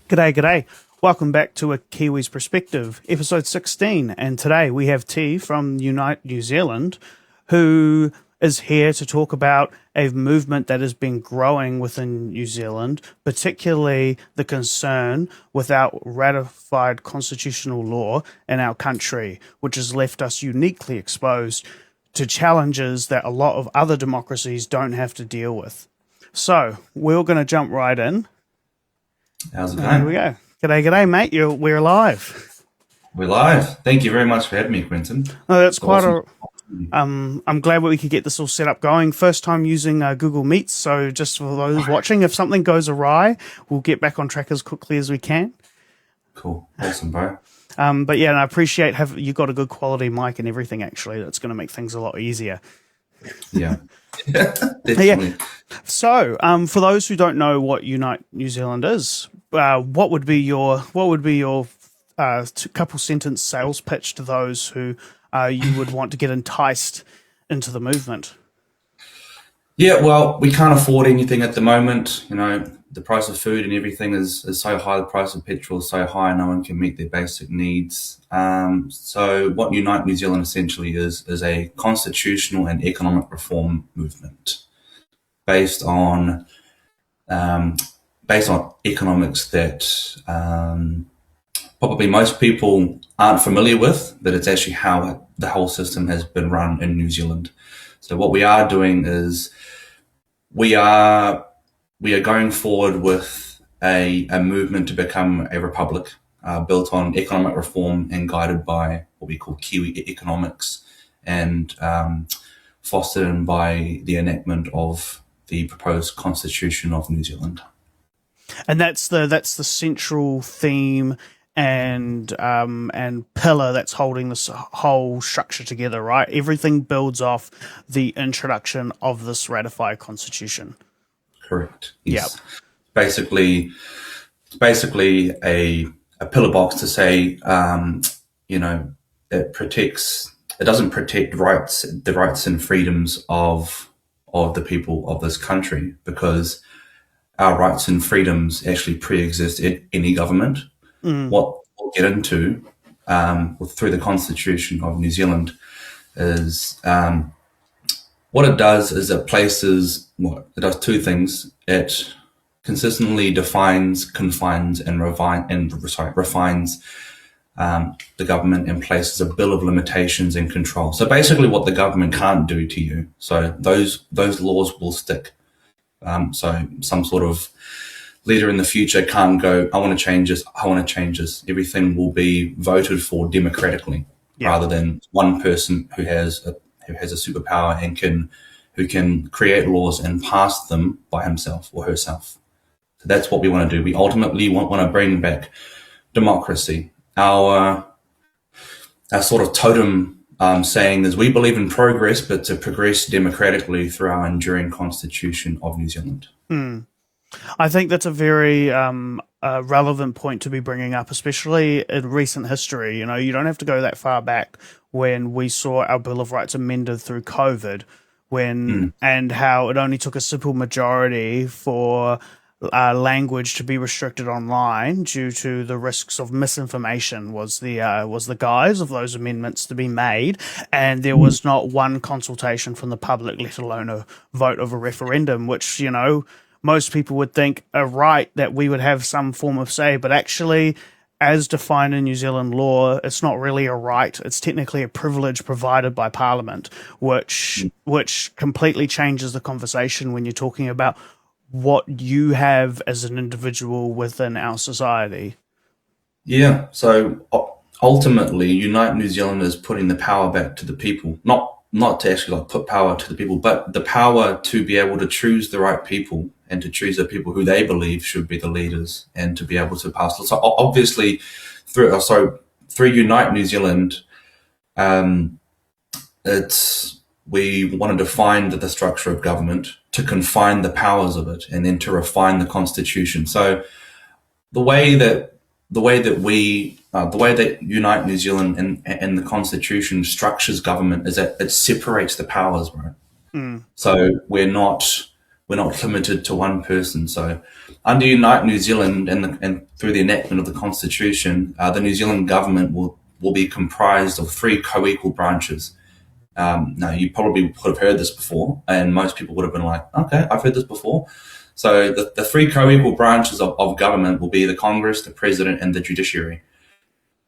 G'day, g'day. Welcome back to A Kiwi's Perspective, episode 16. And today we have T from Unite New Zealand, who is here to talk about a movement that has been growing within New Zealand, particularly the concern without ratified constitutional law in our country, which has left us uniquely exposed to challenges that a lot of other democracies don't have to deal with. So we're going to jump right in. How's it Here we going? go. G'day, g'day, mate. We're live. We're live. Thank you very much for having me, Quentin. Oh, that's It's quite awesome. a. I'm glad we could get this all set up going. First time using Google Meets, so just for those watching, if something goes awry, we'll get back on track as quickly as we can. Cool. Awesome, bro. But yeah, and I appreciate you got a good quality mic and everything. Actually, that's going to make things a lot easier. Yeah. Yeah. Definitely. So, for those who don't know what Unite New Zealand is, what would be your couple sentence sales pitch to those who you would want to get enticed into the movement? Yeah, well, we can't afford anything at the moment. You know, the price of food and everything is so high. The price of petrol is so high, no one can meet their basic needs. So what Unite New Zealand essentially is a constitutional and economic reform movement based on economics that probably most people aren't familiar with, but it's actually how the whole system has been run in New Zealand. So what we are doing is we are going forward with a movement to become a republic built on economic reform and guided by what we call Kiwi economics and fostered by the enactment of the proposed Constitution of New Zealand. And that's the central theme and pillar that's holding this whole structure together, right? Everything builds off the introduction of this ratified constitution. Correct. Yes. Basically, a pillar box to say, it doesn't protect the rights and freedoms of the people of this country, because our rights and freedoms actually pre-exist in any government. What we'll get into through the Constitution of New Zealand is what it does is it does two things. It consistently defines, confines, and refines the government and places a bill of limitations and control. So basically what the government can't do to you. So those laws will stick. So some sort of leader in the future can't go, I want to change this, I want to change this. Everything will be voted for democratically, rather than one person who has a superpower and who can create laws and pass them by himself or herself. So that's what we want to do. We ultimately want to bring back democracy. Our sort of totem saying is we believe in progress, but to progress democratically through our enduring Constitution of New Zealand. I think that's a very relevant point to be bringing up, especially in recent history. You know, you don't have to go that far back when we saw our Bill of Rights amended through COVID, and how it only took a simple majority for language to be restricted online due to the risks of misinformation was the guise of those amendments to be made, and there was not one consultation from the public, let alone a vote of a referendum, which, you know, most people would think a right that we would have some form of say, but actually, as defined in New Zealand law, it's not really a right. It's technically a privilege provided by Parliament, which completely changes the conversation when you're talking about what you have as an individual within our society. Yeah. So ultimately, Unite New Zealand is putting the power back to the people, not to actually put power to the people, but the power to be able to choose the right people and to choose the people who they believe should be the leaders and to be able to pass. So obviously, through Unite New Zealand, we want to define the structure of government, to confine the powers of it, and then to refine the Constitution. So the way that Unite New Zealand and the Constitution structures government is that it separates the powers, right? So we're not limited to one person. So under Unite New Zealand and through the enactment of the Constitution, the New Zealand government will be comprised of three co-equal branches. Now, you probably would have heard this before, and most people would have been like, okay, I've heard this before. So the three co-equal branches of government will be the Congress, the President, and the judiciary.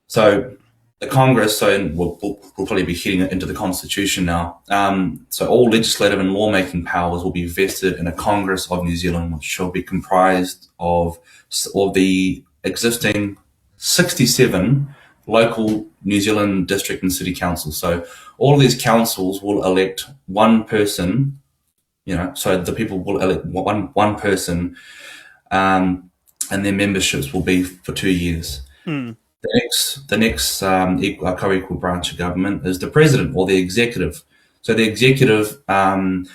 So the Congress, so we'll probably be heading into the Constitution now. So all legislative and lawmaking powers will be vested in a Congress of New Zealand, which shall be comprised of the existing 67 local New Zealand district and city councils. So all of these councils will elect one person, so the people will elect one person, and their memberships will be for 2 years. The next co-equal branch of government is the president or the executive. So the executive power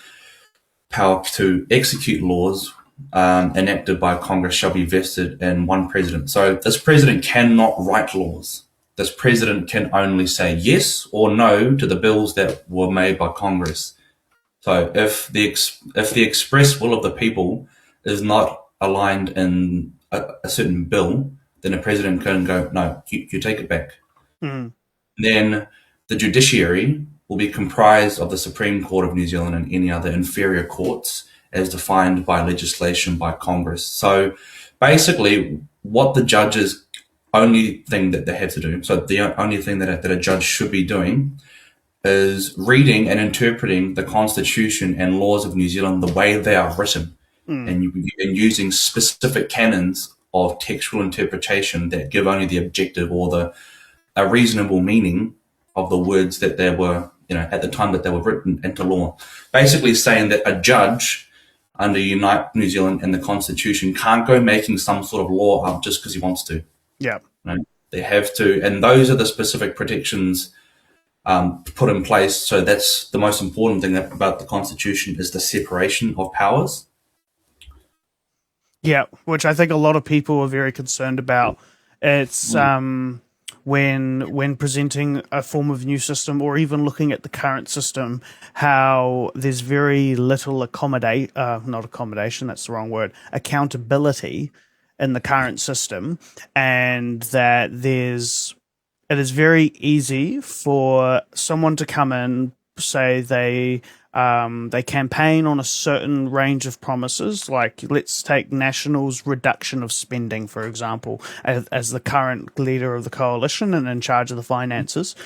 to execute laws enacted by Congress shall be vested in one president. So this president cannot write laws. This president can only say yes or no to the bills that were made by Congress. So if the express will of the people is not aligned in a certain bill, then the president can go, no, you take it back. Then the judiciary will be comprised of the Supreme Court of New Zealand and any other inferior courts as defined by legislation by Congress. So basically what the judges only thing that they have to do, so the only thing that a judge should be doing is reading and interpreting the Constitution and laws of New Zealand the way they are written and using specific canons of textual interpretation that give only the objective or a reasonable meaning of the words that they were, at the time that they were written into law. Basically saying that a judge under Unite New Zealand and the Constitution can't go making some sort of law up just because he wants to. Yeah. They have to, and those are the specific protections put in place. So that's the most important thing about the Constitution is the separation of powers. Yeah, which I think a lot of people are very concerned about. It's when presenting a form of new system or even looking at the current system, how there's very little accountability in the current system, and that it is very easy for someone to come in, say they campaign on a certain range of promises, like let's take National's reduction of spending, for example, as the current leader of the coalition and in charge of the finances.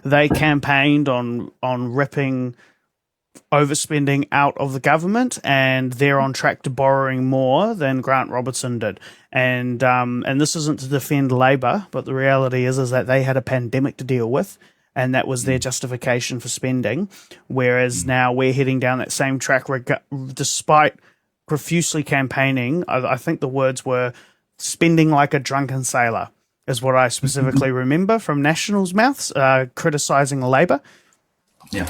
They campaigned on ripping overspending out of the government, and they're on track to borrowing more than Grant Robertson did. And this isn't to defend Labor, but the reality is that they had a pandemic to deal with, and that was their justification for spending. Whereas now we're heading down that same track, despite profusely campaigning. I think the words were spending like a drunken sailor, is what I specifically remember from National's mouths, criticising Labor. Yeah.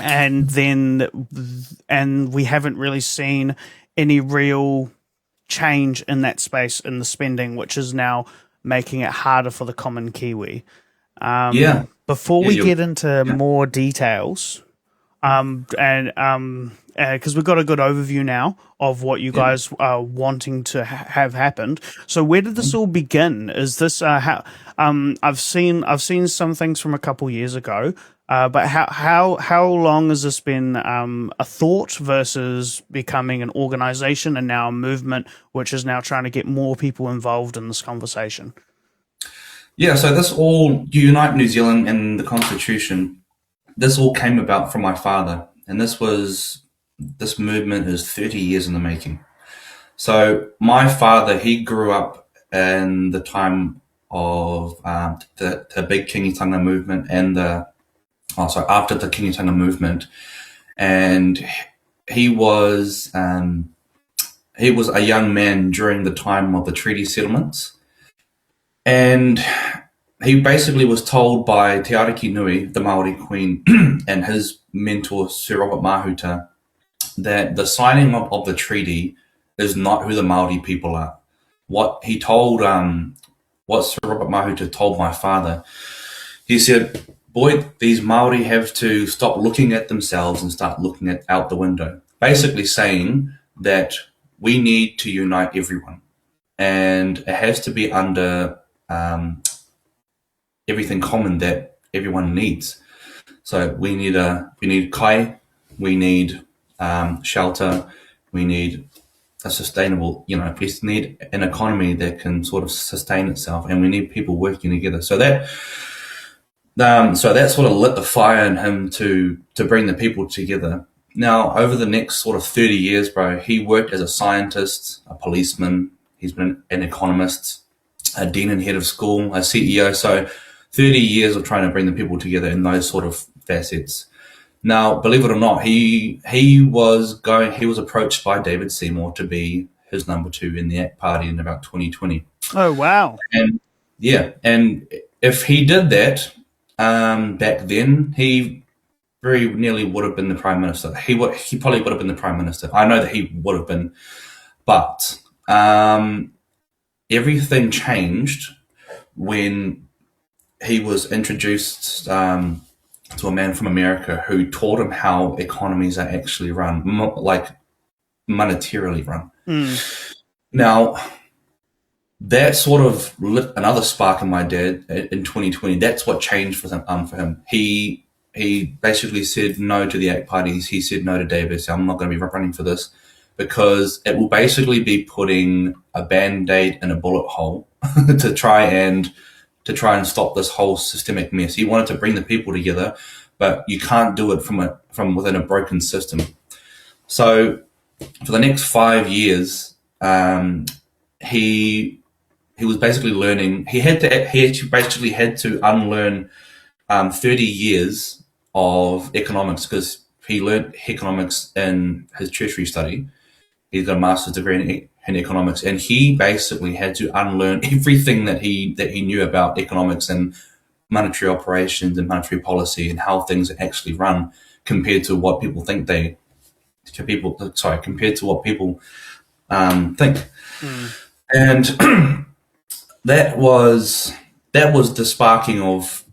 And we haven't really seen any real change in that space in the spending, which is now making it harder for the common Kiwi. Before we get into more details, because we've got a good overview now of what you guys are wanting to have happened. So where did this all begin? Is this I've seen some things from a couple years ago, but how long has this been a thought versus becoming an organization and now a movement, which is now trying to get more people involved in this conversation? Yeah, so this all, Unite New Zealand and the Constitution, this all came about from my father. And this movement is 30 years in the making. So my father, he grew up in the time of the big Kingitanga movement and after the Kingitanga movement. And he was a young man during the time of the treaty settlements. And he basically was told by Te Ariki Nui, the Māori Queen, and his mentor, Sir Robert Mahuta, that the signing of the treaty is not who the Māori people are. What Sir Robert Mahuta told my father, he said, boy, these Māori have to stop looking at themselves and start looking out the window. Basically saying that we need to unite everyone. and it has to be under everything common that everyone needs. So we need kai, we need shelter, we need a sustainable, we need an economy that can sort of sustain itself, and we need people working together. So that sort of lit the fire in him to bring the people together. Now, over the next sort of 30 years, bro, he worked as a scientist, a policeman. He's been an economist, a dean and head of school, a CEO. So 30 years of trying to bring the people together in those sort of facets. Now, believe it or not, he was approached by David Seymour to be his number two in the ACT Party in about 2020. Oh, wow. And yeah, and if he did that back then, he very nearly would have been the prime minister. He probably would have been the prime minister. I know that he would have been, but everything changed when he was introduced to a man from America who taught him how economies are actually run, like monetarily run. Now, that sort of lit another spark in my dad in 2020. That's what changed for him. He basically said no to the ACT parties. He said no to Davis. I'm not going to be running for this because it will basically be putting a band-aid in a bullet hole to try and stop this whole systemic mess. He wanted to bring the people together, but you can't do it from within a broken system. So for the next 5 years, he was basically learning. He basically had to unlearn 30 years of economics because he learned economics in his tertiary study. He's got a master's degree in economics, and he basically had to unlearn everything that he knew about economics and monetary operations and monetary policy and how things actually run compared to what people think compared to what people think. And that was the sparking of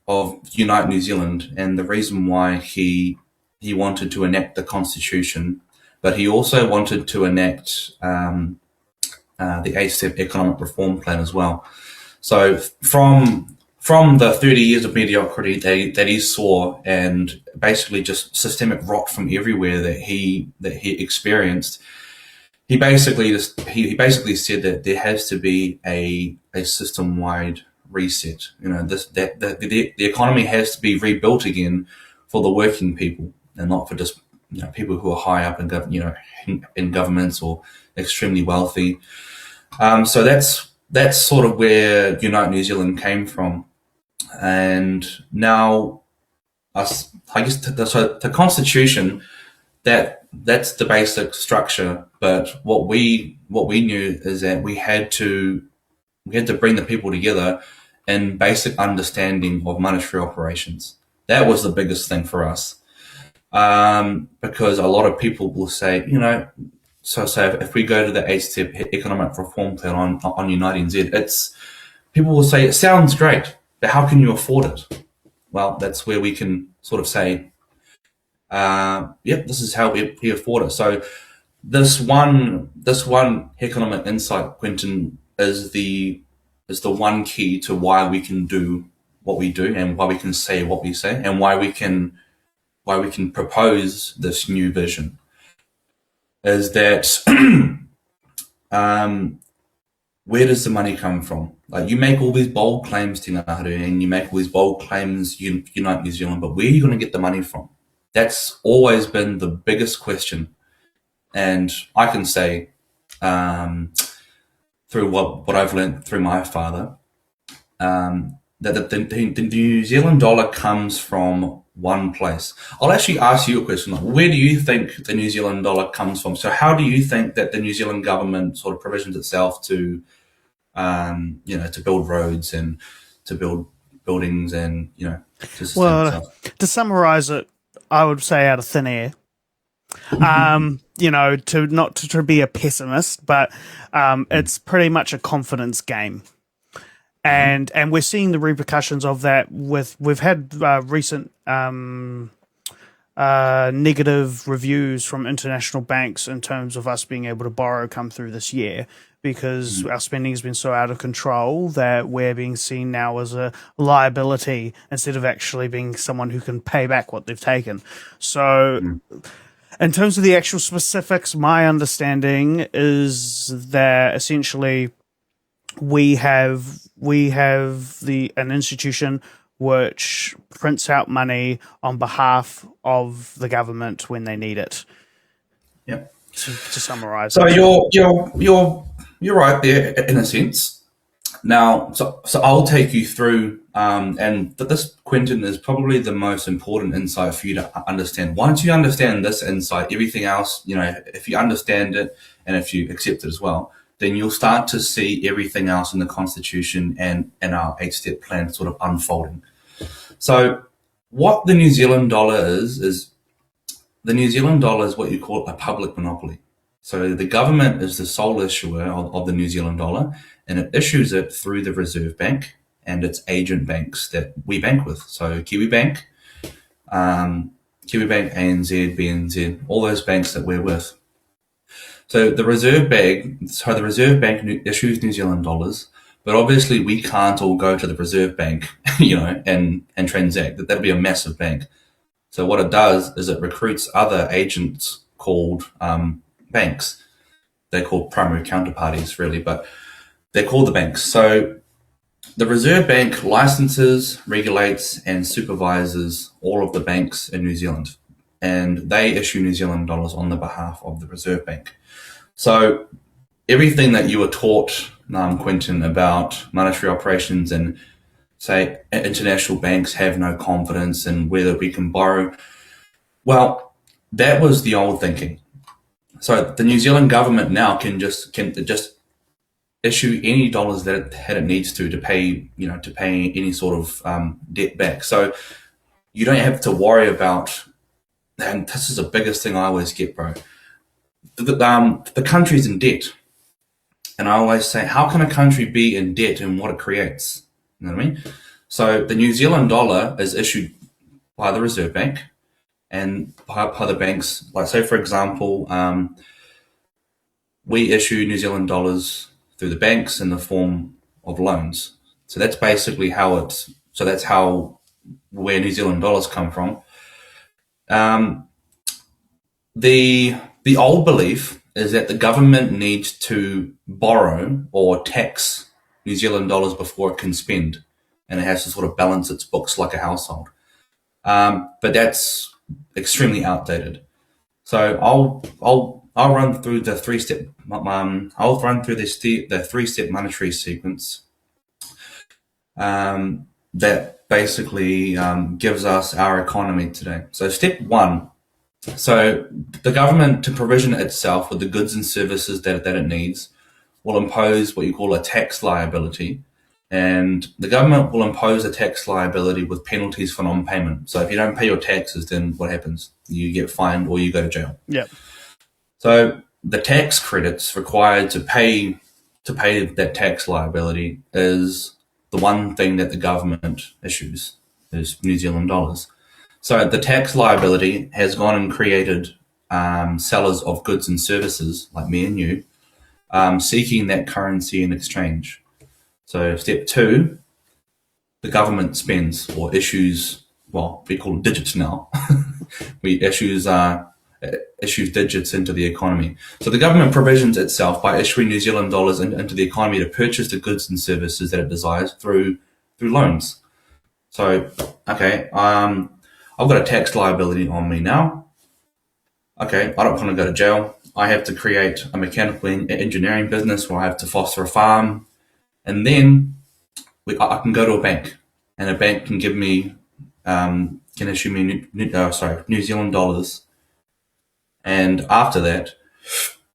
Unite New Zealand and the reason why he wanted to enact the Constitution, but he also wanted to enact the 8-step economic reform plan as well. So from the 30 years of mediocrity that he saw and basically just systemic rot from everywhere that he experienced, he basically said that there has to be a system-wide reset. The economy has to be rebuilt again for the working people and not for just people who are high up in governments or extremely wealthy. So that's sort of where Unite New Zealand came from, and now I guess the Constitution, that's the basic structure. But what we knew is that we had to bring the people together in basic understanding of monetary operations. That was the biggest thing for us, because a lot of people will say, so if we go to the 8-step economic reform plan on Unite NZ, people will say it sounds great, but how can you afford it? Well, that's where we can sort of say, this is how we afford it. So this one economic insight, Quentin, is the one key to why we can do what we do and why we can say what we say and why we can propose this new vision. Is that where does the money come from? Like, you make all these bold claims to Ngahuru and you make all these bold claims, Unite New Zealand, but where are you going to get the money from? That's always been the biggest question. And I can say, through what I've learned through my father, that the New Zealand dollar comes from one place. I'll actually ask you a question. Where do you think the New Zealand dollar comes from? So how do you think that the New Zealand government sort of provisions itself to, to build roads and to build buildings and, to sustain itself? To summarize it, I would say out of thin air. To be a pessimist, but it's pretty much a confidence game. And we're seeing the repercussions of that we've had recent negative reviews from international banks in terms of us being able to borrow come through this year, because our spending has been so out of control that we're being seen now as a liability instead of actually being someone who can pay back what they've taken. So, in terms of the actual specifics, my understanding is that essentially we have an institution which prints out money on behalf of the government when they need it. Yep. To summarize, so you're right there in a sense. Now, so I'll take you through, and this, Quentin, is probably the most important insight for you to understand. Once you understand this insight, everything else, if you understand it and if you accept it as well, then you'll start to see everything else in the Constitution and our 8-step plan sort of unfolding. So what the New Zealand dollar is the New Zealand dollar is what you call a public monopoly. So the government is the sole issuer of the New Zealand dollar, and it issues it through the Reserve Bank and its agent banks that we bank with. So Kiwi Bank, ANZ, BNZ, all those banks that we're with. So the Reserve Bank issues New Zealand dollars, but obviously we can't all go to the Reserve Bank, and transact. That'll be a massive bank. So what it does is it recruits other agents called banks. They're called primary counterparties, really, but they're called the banks. So the Reserve Bank licenses, regulates, and supervises all of the banks in New Zealand, and they issue New Zealand dollars on the behalf of the Reserve Bank. So everything that you were taught, Quentin, about monetary operations and, say, international banks have no confidence in whether we can borrow, well, that was the old thinking. So the New Zealand government now can just issue any dollars that it needs to pay any sort of debt back. So you don't have to worry about, and this is the biggest thing I always get, bro. The country's in debt. And I always say, how can a country be in debt and what it creates? You know what I mean? So the New Zealand dollar is issued by the Reserve Bank and by the banks. Like, say, for example, we issue New Zealand dollars through the banks in the form of loans. So that's basically that's where New Zealand dollars come from. The old belief is that the government needs to borrow or tax New Zealand dollars before it can spend, and it has to sort of balance its books like a household. But that's extremely outdated. So I'll run through the three-step. I'll run through the three-step monetary sequence that basically gives us our economy today. So step one. So the government, to provision itself with the goods and services that it needs, will impose what you call a tax liability. And the government will impose a tax liability with penalties for non-payment. So if you don't pay your taxes, then what happens? You get fined or you go to jail. Yeah. So the tax credits required to pay that tax liability is the one thing that the government issues, is New Zealand dollars. So the tax liability has gone and created sellers of goods and services like me and you, seeking that currency in exchange. So step two, the government spends or issues, well, we call it digits now. We issues digits into the economy. So the government provisions itself by issuing New Zealand dollars into the economy to purchase the goods and services that it desires through loans. So, okay, I've got a tax liability on me now. Okay, I don't want to go to jail. I have to create a mechanical engineering business where I have to foster a farm. And then I can go to a bank, and a bank can give me, can issue me New Zealand dollars. And after that,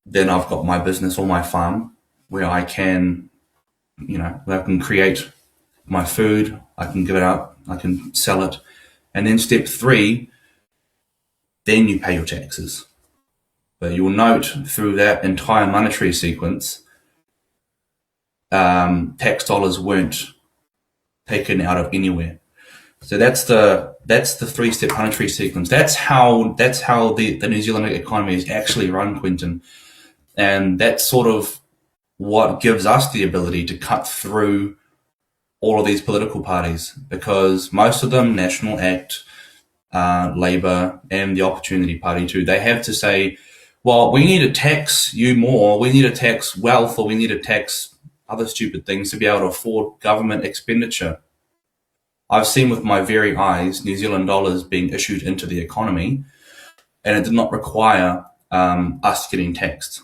then I've got my business or my farm where I can, where I can create my food, I can give it out, I can sell it. And then step three, then you pay your taxes. But you will note through that entire monetary sequence, tax dollars weren't taken out of anywhere. So that's the three-step monetary sequence. That's how the New Zealand economy is actually run, Quentin. And that's sort of what gives us the ability to cut through all of these political parties, because most of them, National Act, Labour, and the Opportunity Party too, they have to say, well, we need to tax you more, we need to tax wealth, or we need to tax other stupid things to be able to afford government expenditure. I've seen with my very eyes New Zealand dollars being issued into the economy, and it did not require us getting taxed.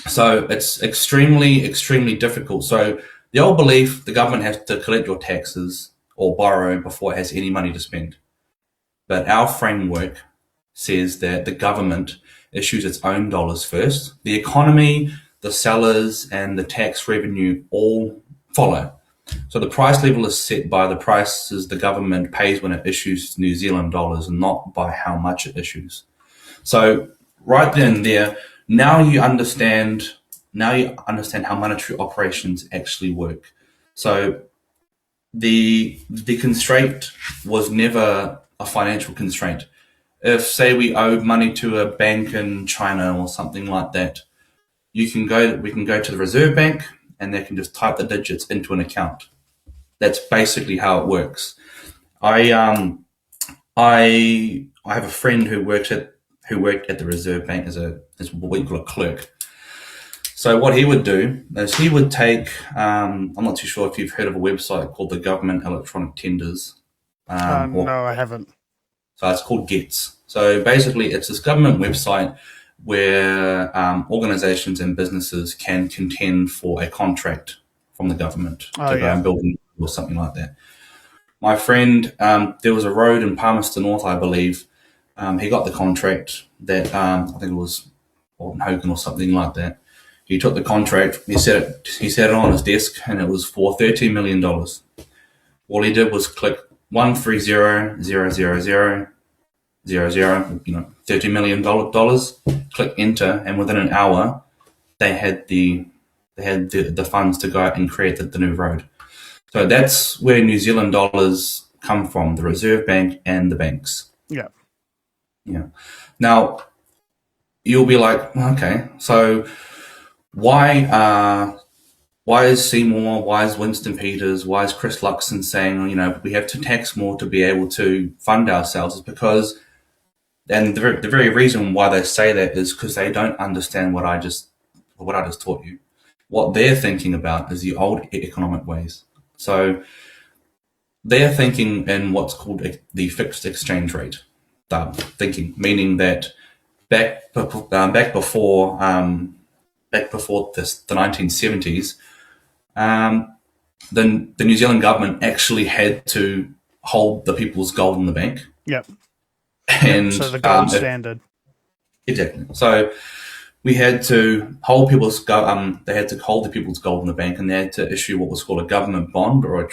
So it's extremely, extremely difficult. So the old belief, the government has to collect your taxes or borrow before it has any money to spend. But our framework says that the government issues its own dollars first. The economy, the sellers, and the tax revenue all follow. So the price level is set by the prices the government pays when it issues New Zealand dollars, and not by how much it issues. So right then and there, now you understand how monetary operations actually work. So the constraint was never a financial constraint. If, say, we owed money to a bank in China or something like that, we can go to the Reserve Bank and they can just type the digits into an account. That's basically how it works. I have a friend who worked at the Reserve Bank as what we call a clerk. So what he would do is he would take, I'm not too sure if you've heard of a website called the Government Electronic Tenders. No, I haven't. So it's called GETS. So basically it's this government website where organizations and businesses can contend for a contract from the government to go and build or something like that. My friend, there was a road in Palmerston North, I believe. He got the contract that I think it was Alton Hogan or something like that. He took the contract, he set it on his desk, and it was for $13 million. All he did was click 130,000,000, $30 million, click enter, and within an hour, they had the funds to go out and create the new road. So that's where New Zealand dollars come from, the Reserve Bank and the banks. Yeah. Yeah. Now, you'll be like, okay, so why is Seymour, why is Winston Peters, why is Chris Luxon saying, we have to tax more to be able to fund ourselves? Is because, and the very reason why they say that is because they don't understand what I just taught you. What they're thinking about is the old economic ways. So they're thinking in what's called the fixed exchange rate thinking, meaning that back before the 1970s, the New Zealand government actually had to hold the people's gold in the bank. Yep. And so the gold standard. Exactly. So we had to hold people's they had to hold the people's gold in the bank, and they had to issue what was called a government bond, or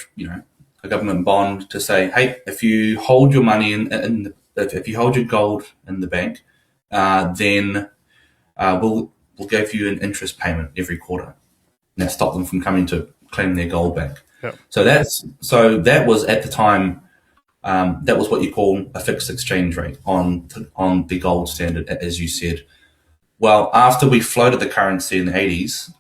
a government bond to say, hey, if you hold your money if you hold your gold in the bank, then we'll give you an interest payment every quarter. And that stopped them from coming to claim their gold back. Yep. So that was at the time. That was what you call a fixed exchange rate on the gold standard, as you said. Well, after we floated the currency in the 80s,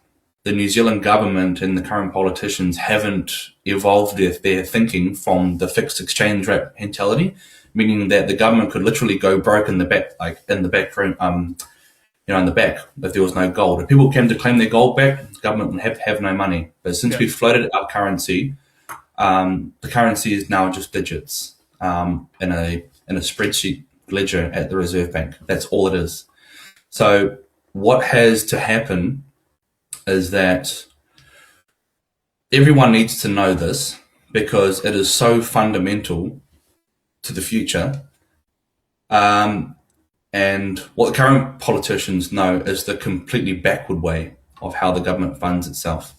the New Zealand government and the current politicians haven't evolved their thinking from the fixed exchange rate mentality, meaning that the government could literally go broke in the back, in the back room, in the back, if there was no gold. If people came to claim their gold back, the government would have no money. But since we floated our currency, the currency is now just digits in a spreadsheet ledger at the Reserve Bank. That's all it is. So what has to happen is that everyone needs to know this, because it is so fundamental to the future. And what the current politicians know is the completely backward way of how the government funds itself.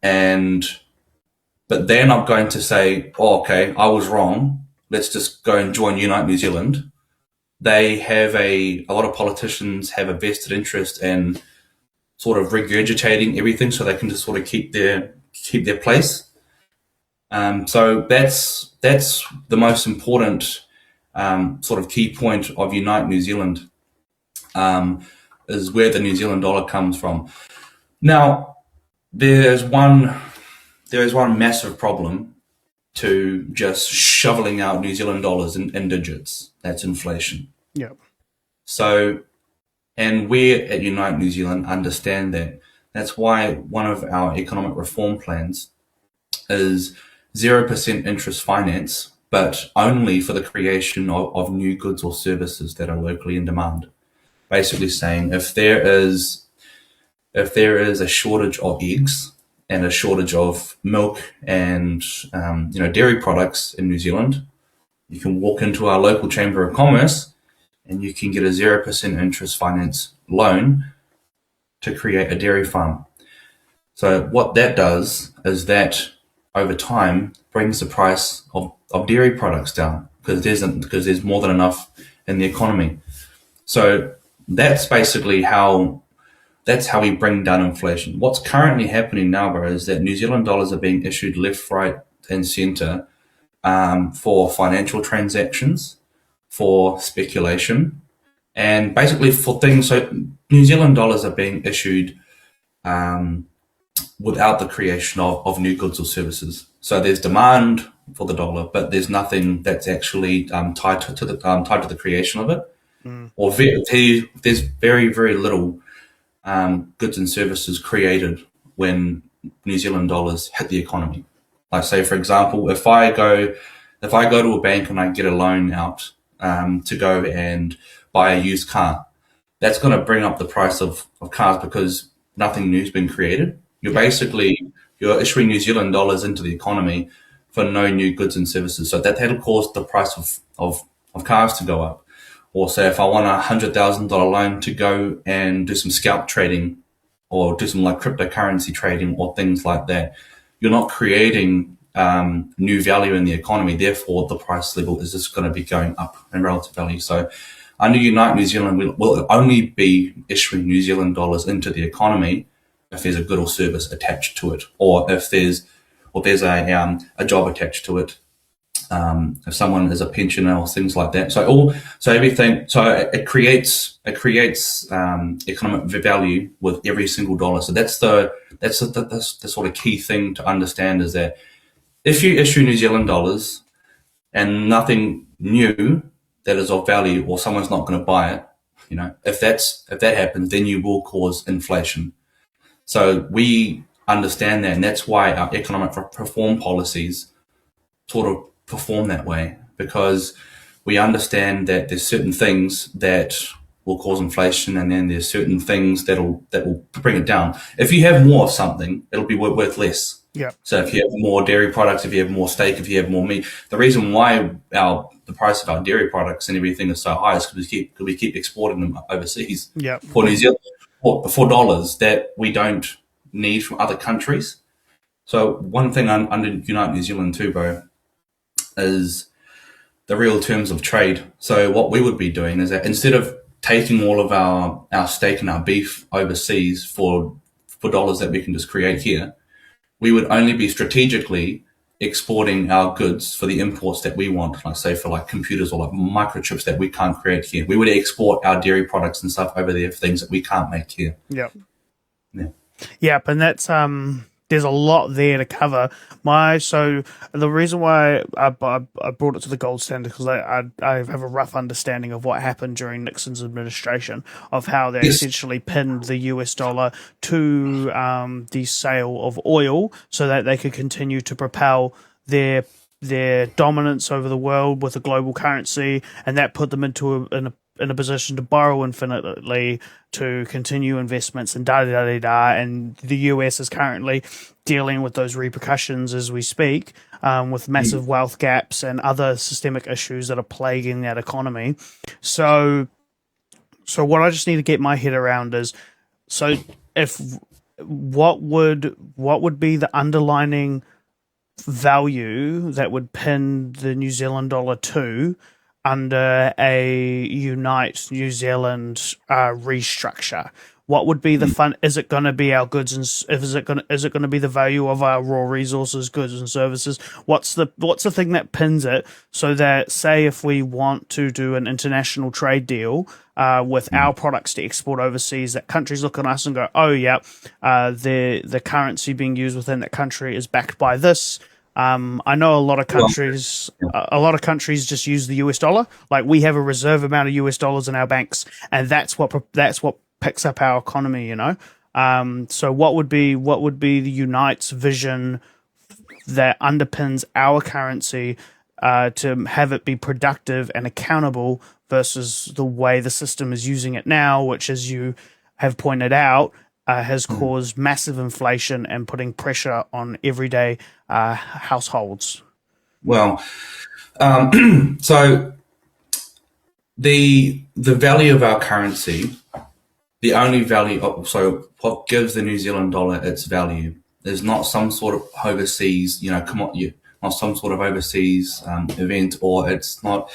But they're not going to say, oh, okay, I was wrong, let's just go and join Unite New Zealand. They have a lot of politicians have a vested interest in sort of regurgitating everything so they can just sort of keep their place. So that's the most important sort of key point of Unite New Zealand, is where the New Zealand dollar comes from. Now, there's one massive problem to just shoveling out New Zealand dollars in digits. That's inflation. Yeah. So, and we at Unite New Zealand understand that. That's why one of our economic reform plans is 0% interest finance, but only for the creation of new goods or services that are locally in demand. Basically saying if there is a shortage of eggs and a shortage of milk and dairy products in New Zealand, you can walk into our local chamber of commerce and you can get a 0% interest finance loan to create a dairy farm. So what that does is that over time brings the price of dairy products down because there's more than enough in the economy. So that's basically how we bring down inflation. What's currently happening now, bro, is that New Zealand dollars are being issued left, right, and centre for financial transactions, for speculation, and basically for things. So New Zealand dollars are being issued without the creation of new goods or services. So there's demand for the dollar, but there's nothing that's actually tied to the creation of it. Or there's very, very little goods and services created when New Zealand dollars hit the economy. Like, say, for example, if I go to a bank and I get a loan out to go and buy a used car, that's going to bring up the price of cars because nothing new's been created. You're issuing New Zealand dollars into the economy for no new goods and services. So that'll cause the price of cars to go up. Or say if I want $100,000 loan to go and do some scalp trading or do some like cryptocurrency trading or things like that, you're not creating new value in the economy. Therefore, the price level is just going to be going up in relative value. So under Unite New Zealand, we'll only be issuing New Zealand dollars into the economy if there's a good or service attached to it, or if there's a job attached to it. If someone is a pensioner or things like that, so it creates economic value with every single dollar. So that's the sort of key thing to understand is that if you issue New Zealand dollars and nothing new that is of value, or someone's not going to buy it, if that happens, then you will cause inflation. So we understand that, and that's why our economic reform policies sort of perform that way, because we understand that there's certain things that will cause inflation, and then there's certain things that will bring it down. If you have more of something, it'll be worth less. Yeah. So if you have more dairy products, if you have more steak, if you have more meat, the reason why the price of our dairy products and everything is so high is because we keep exporting them overseas. Yeah. For New Zealand, for dollars that we don't need from other countries. So one thing under Unite New Zealand too, bro, is the real terms of trade. So what we would be doing is that instead of taking all of our steak and our beef overseas for dollars that we can just create here, we would only be strategically exporting our goods for the imports that we want, like say for like computers or like microchips that we can't create here. We would export our dairy products and stuff over there for things that we can't make here. Yeah. Yeah. Yep, and that's there's a lot there to cover. So the reason why I brought it to the gold standard because I have a rough understanding of what happened during Nixon's administration of how they essentially pinned the US dollar to the sale of oil so that they could continue to propel their dominance over the world with a global currency, and that put them in a position to borrow infinitely to continue investments and and the US is currently dealing with those repercussions as we speak, with massive wealth gaps and other systemic issues that are plaguing that economy. So what I just need to get my head around is, what would be the underlining value that would pin the New Zealand dollar to under a Unite New Zealand restructure? What would be the fun? Is it going to be our goods and is it going to be the value of our raw resources, goods and services? What's the thing that pins it so that, say, if we want to do an international trade deal with our products to export overseas, that countries look at us and go, oh yeah, the currency being used within that country is backed by this. I know a lot of countries just use the US dollar. Like, we have a reserve amount of US dollars in our banks, and that's what picks up our economy. So what would be the Unite's vision that underpins our currency to have it be productive and accountable versus the way the system is using it now, which, as you have pointed out, has caused massive inflation and putting pressure on everyday households. Well, so the value of our currency, the only value so what gives the New Zealand dollar its value is not some sort of overseas, not some sort of overseas event, or it's not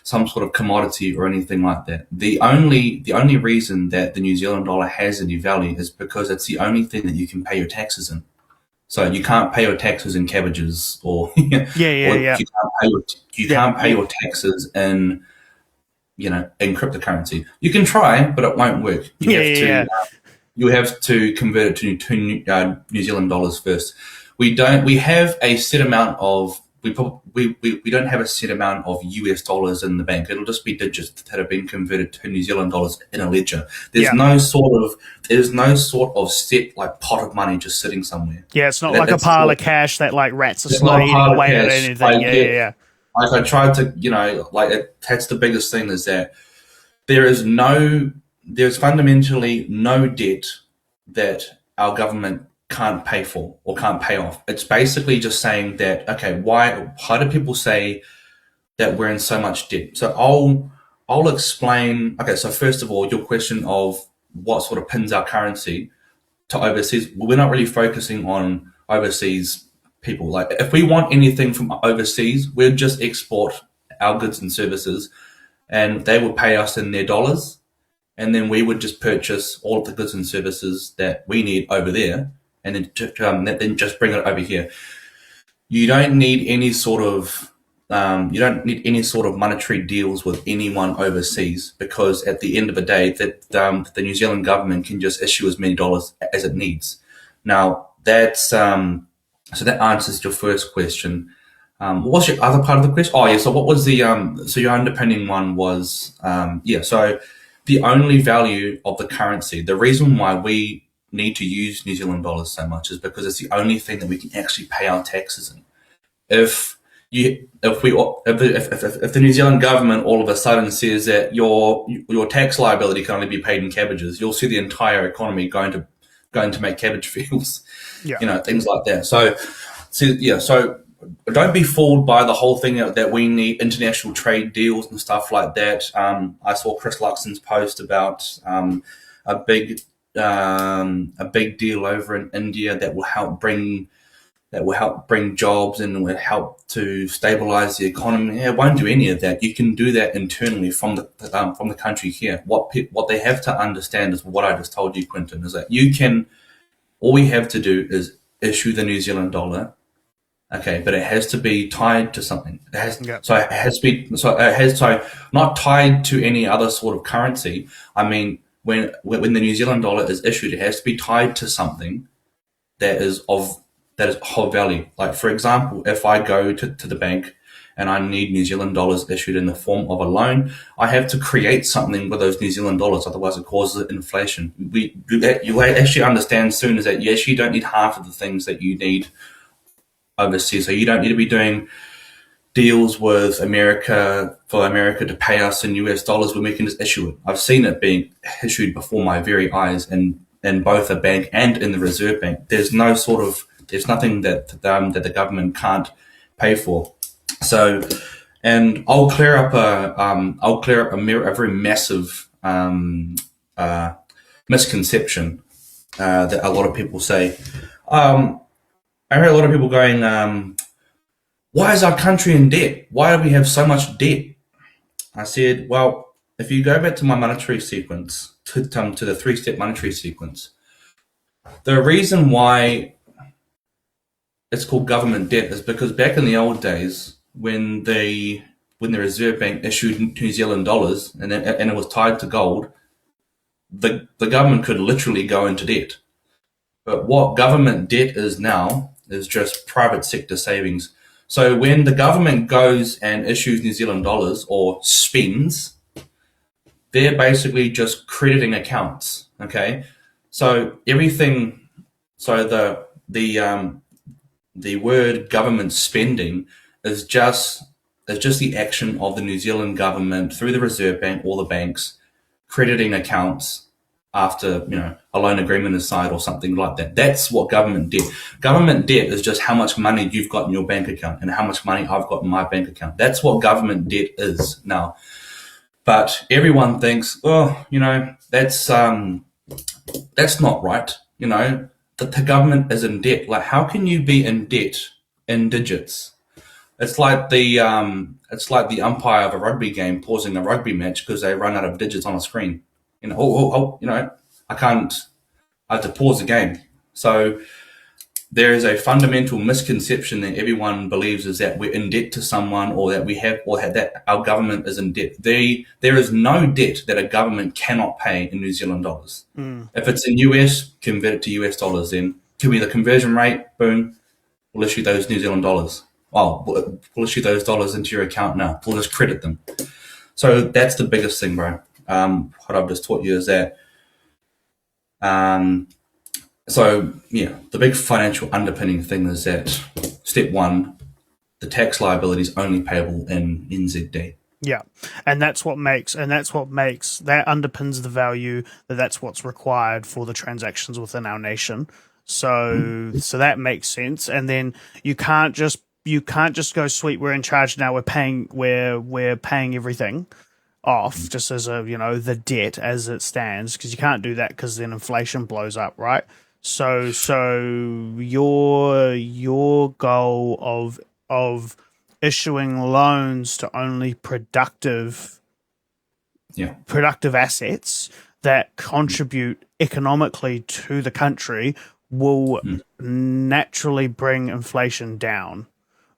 some sort of commodity or anything like that. The only reason that the New Zealand dollar has any value is because it's the only thing that you can pay your taxes in. So you can't pay your taxes in cabbages, or Yeah. you can't pay your taxes in cryptocurrency. You can try, but it won't work. You have to convert it to New Zealand dollars first. We have a set amount of we don't have a set amount of US dollars in the bank. It'll just be digits that have been converted to New Zealand dollars in a ledger. There's no sort of set like pot of money just sitting somewhere. Yeah, it's not like a pile of cash that like rats are slowly eating away at anything. Like, I tried to, that's the biggest thing, is that there's fundamentally no debt that our government can't pay for or can't pay off. It's basically just saying that, okay, how do people say that we're in so much debt? So I'll explain. Okay, so first of all, your question of what sort of pins our currency to overseas, we're not really focusing on overseas people. Like, if we want anything from overseas, we'd just export our goods and services, and they would pay us in their dollars, and then we would just purchase all of the goods and services that we need over there, and then just bring it over here. You don't need any sort of monetary deals with anyone overseas, because at the end of the day, that the New Zealand government can just issue as many dollars as it needs. Now, that's so that answers your first question. What was your other part of the question? Oh yeah, so what was the so your underpinning one was so the only value of the currency, the reason why we need to use New Zealand dollars so much is because it's the only thing that we can actually pay our taxes in. If the New Zealand government all of a sudden says that your tax liability can only be paid in cabbages, you'll see the entire economy going to make cabbage fields, things like that. So don't be fooled by the whole thing that we need international trade deals and stuff like that. I saw Chris Luxon's post about a big deal over in India that will help bring jobs and will help to stabilize the economy. It won't do any of that. You can do that internally from the country here. What they have to understand is what I just told you, Quentin, is that all we have to do is issue the New Zealand dollar. Okay, but it has to be tied to something. So not tied to any other sort of currency. I mean, when the New Zealand dollar is issued, it has to be tied to something that is of value. Like, for example, if I go to the bank and I need New Zealand dollars issued in the form of a loan, I have to create something with those New Zealand dollars, otherwise it causes inflation. You actually understand soon is that you actually don't need half of the things that you need overseas. So you don't need to be doing deals with America for America to pay us in US dollars when we can just issue it. I've seen it being issued before my very eyes in both a bank and in the Reserve Bank. There's nothing that the government can't pay for. So, and I'll clear up a very massive misconception that a lot of people say. I heard a lot of people going, why is our country in debt? Why do we have so much debt? I said, well, if you go back to my monetary sequence, to the three-step monetary sequence, the reason why it's called government debt is because back in the old days, when the Reserve Bank issued New Zealand dollars and it was tied to gold, the government could literally go into debt. But what government debt is now is just private sector savings. So when the government goes and issues New Zealand dollars or spends, they're basically just crediting accounts. Okay, so everything. So the word government spending is just the action of the New Zealand government through the Reserve Bank or the banks crediting accounts after a loan agreement is signed or something like that. That's what government debt. Government debt is just how much money you've got in your bank account and how much money I've got in my bank account. That's what government debt is now. But everyone thinks, that's not right. That the government is in debt. Like, how can you be in debt in digits? It's like the umpire of a rugby game pausing a rugby match because they run out of digits on a screen. I can't. I have to pause the game. So there is a fundamental misconception that everyone believes is that we're in debt to someone, or that that our government is in debt. There is no debt that a government cannot pay in New Zealand dollars. If it's in US, convert it to US dollars. Then give me the conversion rate. Boom, we'll issue those New Zealand dollars. Oh, we'll issue those dollars into your account now. We'll just credit them. So that's the biggest thing, bro. What I've just taught you is that. The big financial underpinning thing is that step one, the tax liability is only payable in NZD. Yeah, and that underpins the value that's what's required for the transactions within our nation. So that makes sense. And then you can't just go, sweet, we're in charge now, we're paying everything off just as the debt as it stands, because you can't do that, because then inflation blows up, right? So your goal of issuing loans to only productive assets that contribute economically to the country will naturally bring inflation down,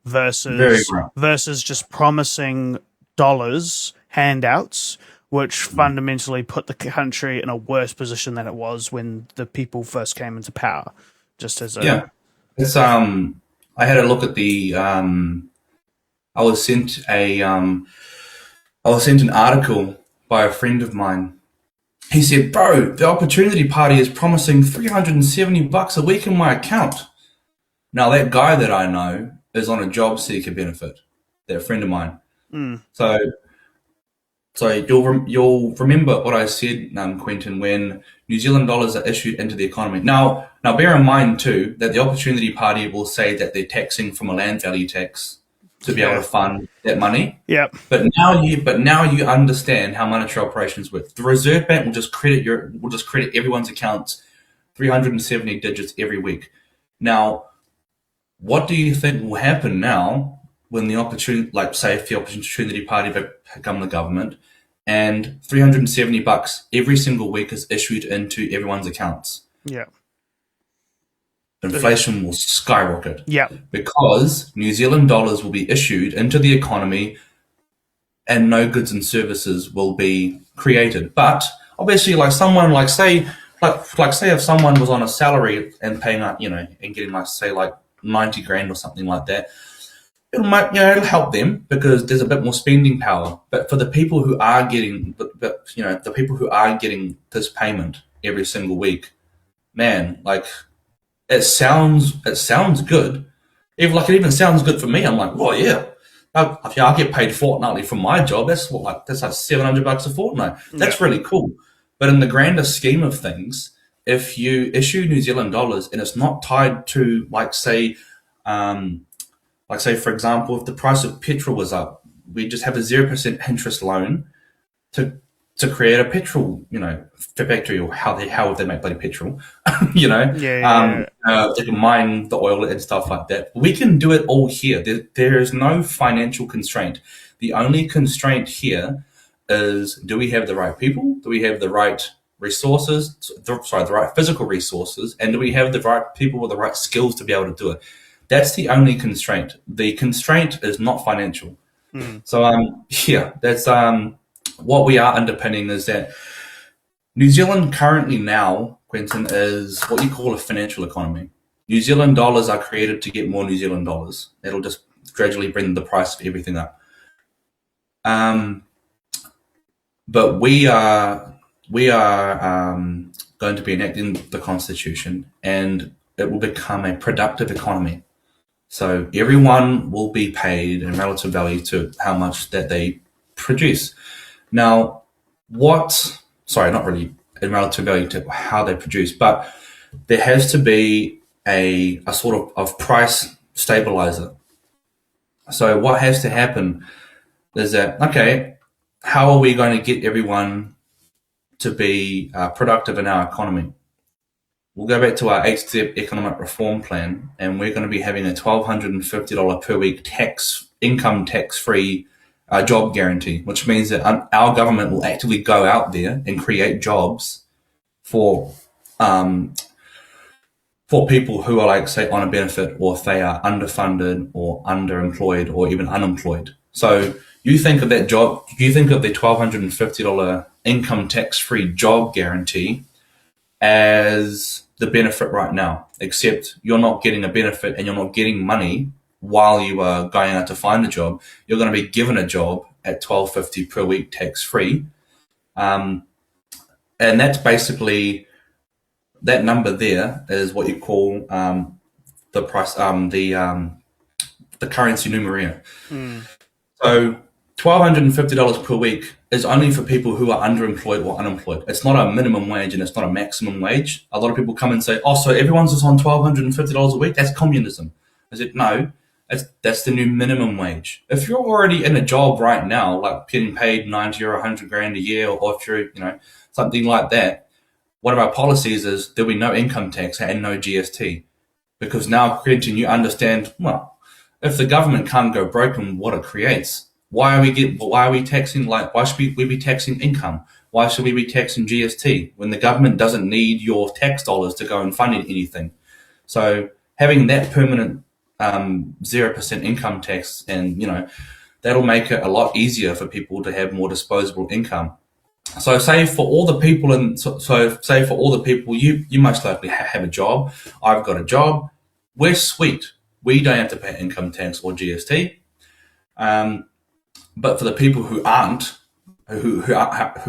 versus just promising dollars handouts, which fundamentally put the country in a worse position than it was when the people first came into power. Just as it's I had a look at the I was sent an article by a friend of mine. He said, "Bro, the Opportunity Party is promising $370 a week in my account." Now that guy that I know is on a job seeker benefit. That friend of mine. So you'll remember what I said, Quentin, when New Zealand dollars are issued into the economy. Now bear in mind too that the Opportunity Party will say that they're taxing from a land value tax to be able to fund that money. Yeah. But now you understand how monetary operations work. The Reserve Bank will just credit everyone's accounts 370 digits every week. Now, what do you think will happen now when the opportunity, say if the Opportunity Party become the government, and $370 every single week is issued into everyone's accounts? Yeah. Inflation will skyrocket. Yeah. Because New Zealand dollars will be issued into the economy and no goods and services will be created. But obviously, say if someone was on a salary and paying and getting 90 grand or something like that, it'll help them because there's a bit more spending power. But for the people who are getting this payment every single week, man, it sounds good. It even sounds good for me. I'm like, well, yeah. I get paid fortnightly from my job. That's that's like $700 a fortnight. That's really cool. But in the grander scheme of things, if you issue New Zealand dollars and it's not tied to say for example, if the price of petrol was up, we just have a 0% interest loan to create a petrol, factory, or how would they make bloody petrol, They can mine the oil and stuff like that. We can do it all here. There is no financial constraint. The only constraint here is, do we have the right people? Do we have the right resources? The right physical resources, and do we have the right people with the right skills to be able to do it? That's the only constraint. The constraint is not financial. So that's what we are underpinning is that New Zealand currently now, Quentin, is what you call a financial economy. New Zealand dollars are created to get more New Zealand dollars. It'll just gradually bring the price of everything up. But we are going to be enacting the Constitution, and it will become a productive economy. So everyone will be paid in relative value to how much that they produce. Now, not really in relative value to how they produce, but there has to be a sort of price stabilizer. So what has to happen is that, okay, how are we going to get everyone to be productive in our economy? We'll go back to our 8-step economic reform plan, and we're going to be having a $1,250 per week income tax-free job guarantee, which means that our government will actively go out there and create jobs for people who are, like, say, on a benefit, or if they are underfunded or underemployed or even unemployed. So you think of that job, you think of the $1,250 income tax-free job guarantee as the benefit right now, except you're not getting a benefit and you're not getting money while you are going out to find a job. You're going to be given a job at $1,250 per week tax-free. And that's basically, that number there is what you call the price, the currency numeraire. So $1,250 per week is only for people who are underemployed or unemployed. It's not a minimum wage and it's not a maximum wage. A lot of people come and say, so everyone's just on $1,250 a week? That's communism. I said, no, that's the new minimum wage. If you're already in a job right now, like getting paid 90 or 100 grand a year, or if you're, something like that, one of our policies is there'll be no income tax and no GST. Because now, Quentin, you understand, well, if the government can't go broke in what it creates, why are we taxing, why should we be taxing income? Why should we be taxing GST when the government doesn't need your tax dollars to go and fund anything? So having that permanent 0% income tax, and that'll make it a lot easier for people to have more disposable income. So say for all the people you most likely have a job. I've got a job. We're sweet. We don't have to pay income tax or GST. But for the people who aren't, who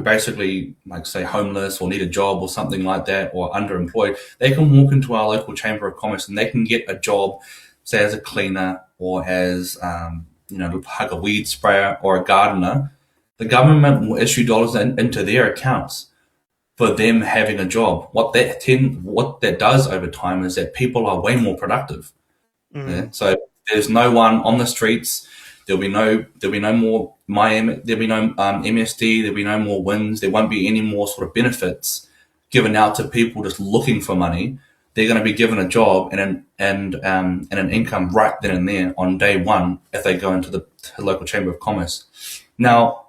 basically, like, say, homeless or need a job or something like that, or underemployed, they can walk into our local chamber of commerce and they can get a job, say, as a cleaner or as like a weed sprayer or a gardener. The government will issue dollars into their accounts for them having a job. What that does over time is that people are way more productive. Yeah? So there's no one on the streets. There'll be no more there'll be no MSD. There'll be no more WINS. There won't be any more sort of benefits given out to people just looking for money. They're going to be given a job and an income right then and there on day one if they go into the local chamber of commerce. Now,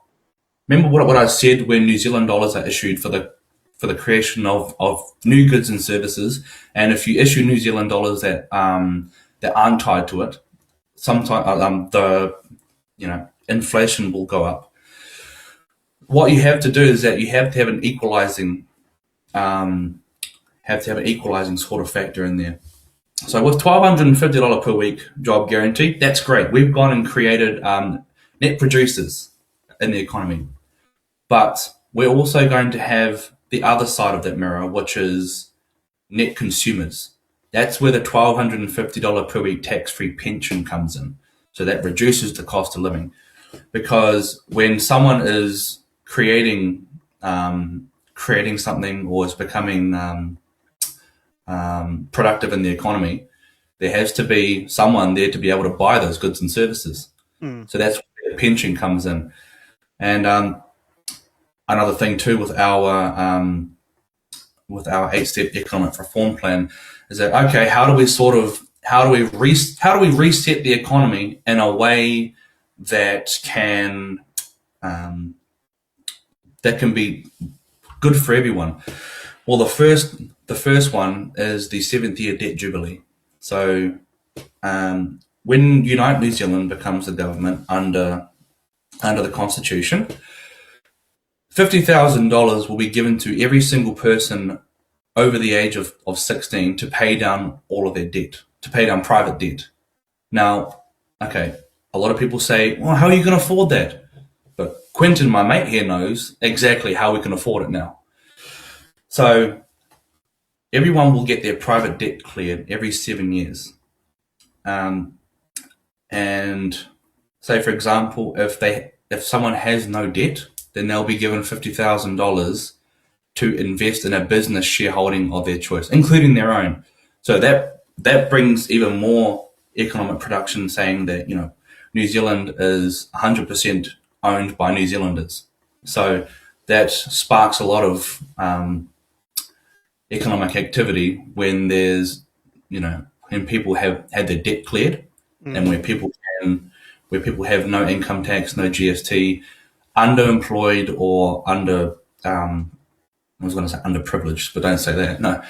remember what I said when New Zealand dollars are issued for the creation of new goods and services, and if you issue New Zealand dollars that aren't tied to it, sometimes the inflation will go up. What you have to do is that you have to have an equalizing sort of factor in there. So with $1,250 per week job guarantee, that's great. We've gone and created net producers in the economy, but we're also going to have the other side of that mirror, which is net consumers. That's where the $1,250 per week tax-free pension comes in. So that reduces the cost of living, because when someone is creating something or is becoming productive in the economy, there has to be someone there to be able to buy those goods and services. So that's where the pension comes in. And another thing too with our 8-step economic reform plan is that, okay, how do we reset the economy in a way that can that can be good for everyone. Well, the first one is the 7th-year debt jubilee. So when Unite New Zealand becomes the government under the Constitution, $50,000 will be given to every single person over the age of 16 to pay down all of their debt, to pay down private debt. Now, okay, a lot of people say, well, how are you going to afford that? But Quentin, my mate here, knows exactly how we can afford it now. So everyone will get their private debt cleared every 7 years. And say, for example, if someone has no debt, then they'll be given $50,000 to invest in a business shareholding of their choice, including their own. So that brings even more economic production, saying that New Zealand is 100% owned by New Zealanders. So that sparks a lot of economic activity when there's when people have had their debt cleared, and where people have no income tax, no GST, underemployed or I was going to say underprivileged, but don't say that. No,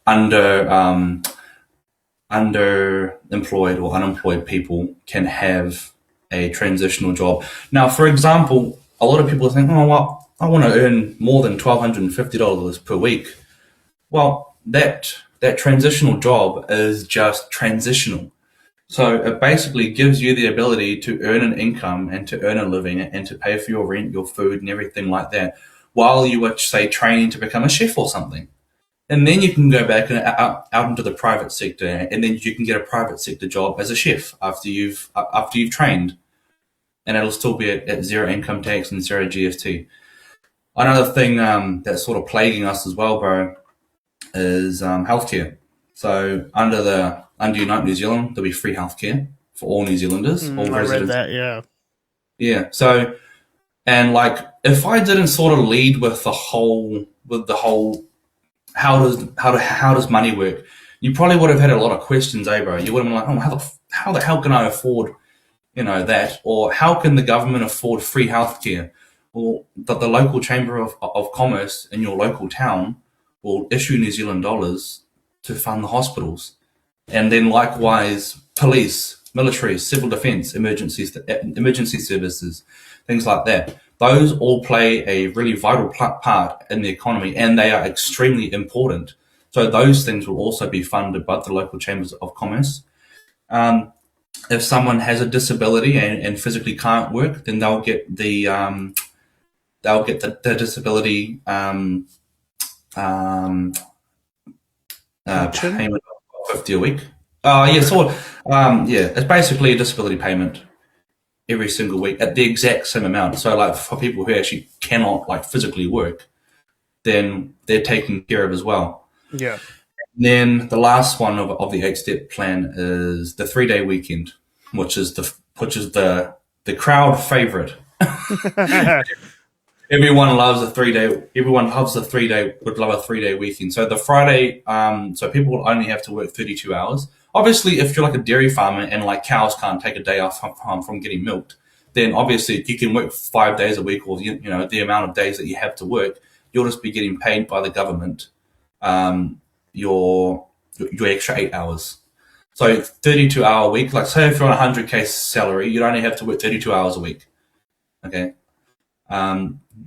underemployed or unemployed people can have a transitional job. Now, for example, a lot of people think, oh, well, I want to earn more than $1,250 per week. Well, that transitional job is just transitional. So it basically gives you the ability to earn an income and to earn a living and to pay for your rent, your food, and everything like that, while you were, say, training to become a chef or something. And then you can go back and out into the private sector, and then you can get a private sector job as a chef after you've trained, and it'll still be at zero income tax and zero GST. Another thing that's sort of plaguing us as well, bro, is healthcare. So under Unite New Zealand, there'll be free healthcare for all New Zealanders, all residents. I read that, yeah. Yeah. So, and like, if I didn't sort of lead with the whole how does money work, you probably would have had a lot of questions, bro. You would have been like, oh, how the hell can I afford, that, or how can the government afford free healthcare? Well, the local chamber of commerce in your local town will issue New Zealand dollars to fund the hospitals. And then likewise, police, military, civil defence, emergency services, things like that. Those all play a really vital part in the economy, and they are extremely important. So those things will also be funded by the local chambers of commerce. If someone has a disability and physically can't work, then they'll get the disability payment of $50 a week. It's basically a disability payment every single week at the exact same amount. So, like, for people who actually cannot physically work, then they're taken care of as well. Yeah. Then the last one of the 8-step plan is the 3-day weekend, which is the crowd favorite. Everyone loves a 3-day. Everyone loves a 3-day. Would love a 3-day weekend. So the Friday, so people will only have to work 32 hours. Obviously, if you're like a dairy farmer and cows can't take a day off from getting milked, then obviously you can work 5 days a week, or the amount of days that you have to work. You'll just be getting paid by the government your extra 8 hours. So 32-hour week. Like, say if you're on 100K salary, you'd only have to work 32 hours a week. Okay.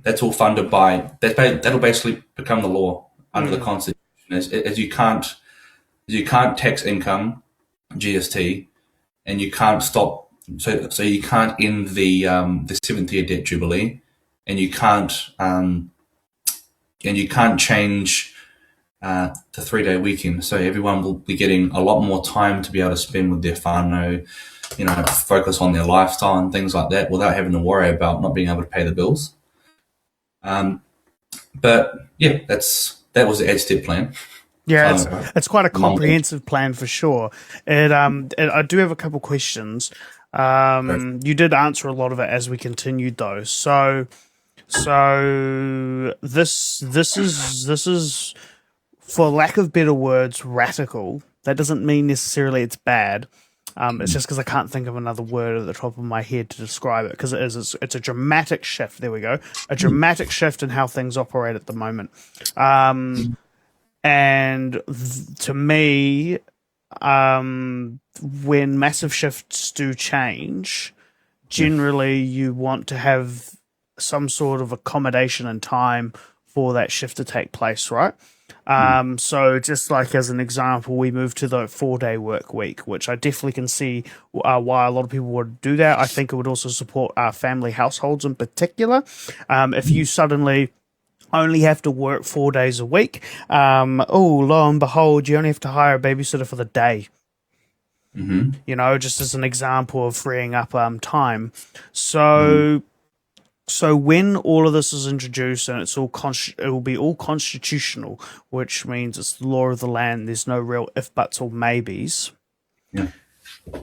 That's all funded by that'll basically become the law under the Constitution, as you can't tax income, GST, and you can't stop. So you can't end the 7th-year debt jubilee, and you can't change the 3-day weekend. So everyone will be getting a lot more time to be able to spend with their whānau, focus on their lifestyle and things like that, without having to worry about not being able to pay the bills. But yeah, that was the 8-step plan. Yeah, it's quite a comprehensive plan for sure. I do have a couple questions. You did answer a lot of it as we continued though. So this is, for lack of better words, radical. That doesn't mean necessarily it's bad. It's just because I can't think of another word at the top of my head to describe it, because it's a dramatic shift. There we go. A dramatic shift in how things operate at the moment. And to me, when massive shifts do change, generally you want to have some sort of accommodation and time for that shift to take place, right? So just like as an example, we moved to the 4-day work week, which I definitely can see why a lot of people would do that. I think it would also support our family households in particular. If you suddenly only have to work 4 days a week, lo and behold, you only have to hire a babysitter for the day. You know, just as an example of freeing up time. So when all of this is introduced and it's all it will be all constitutional, which means it's the law of the land. There's no real if, buts, or maybes. Yeah.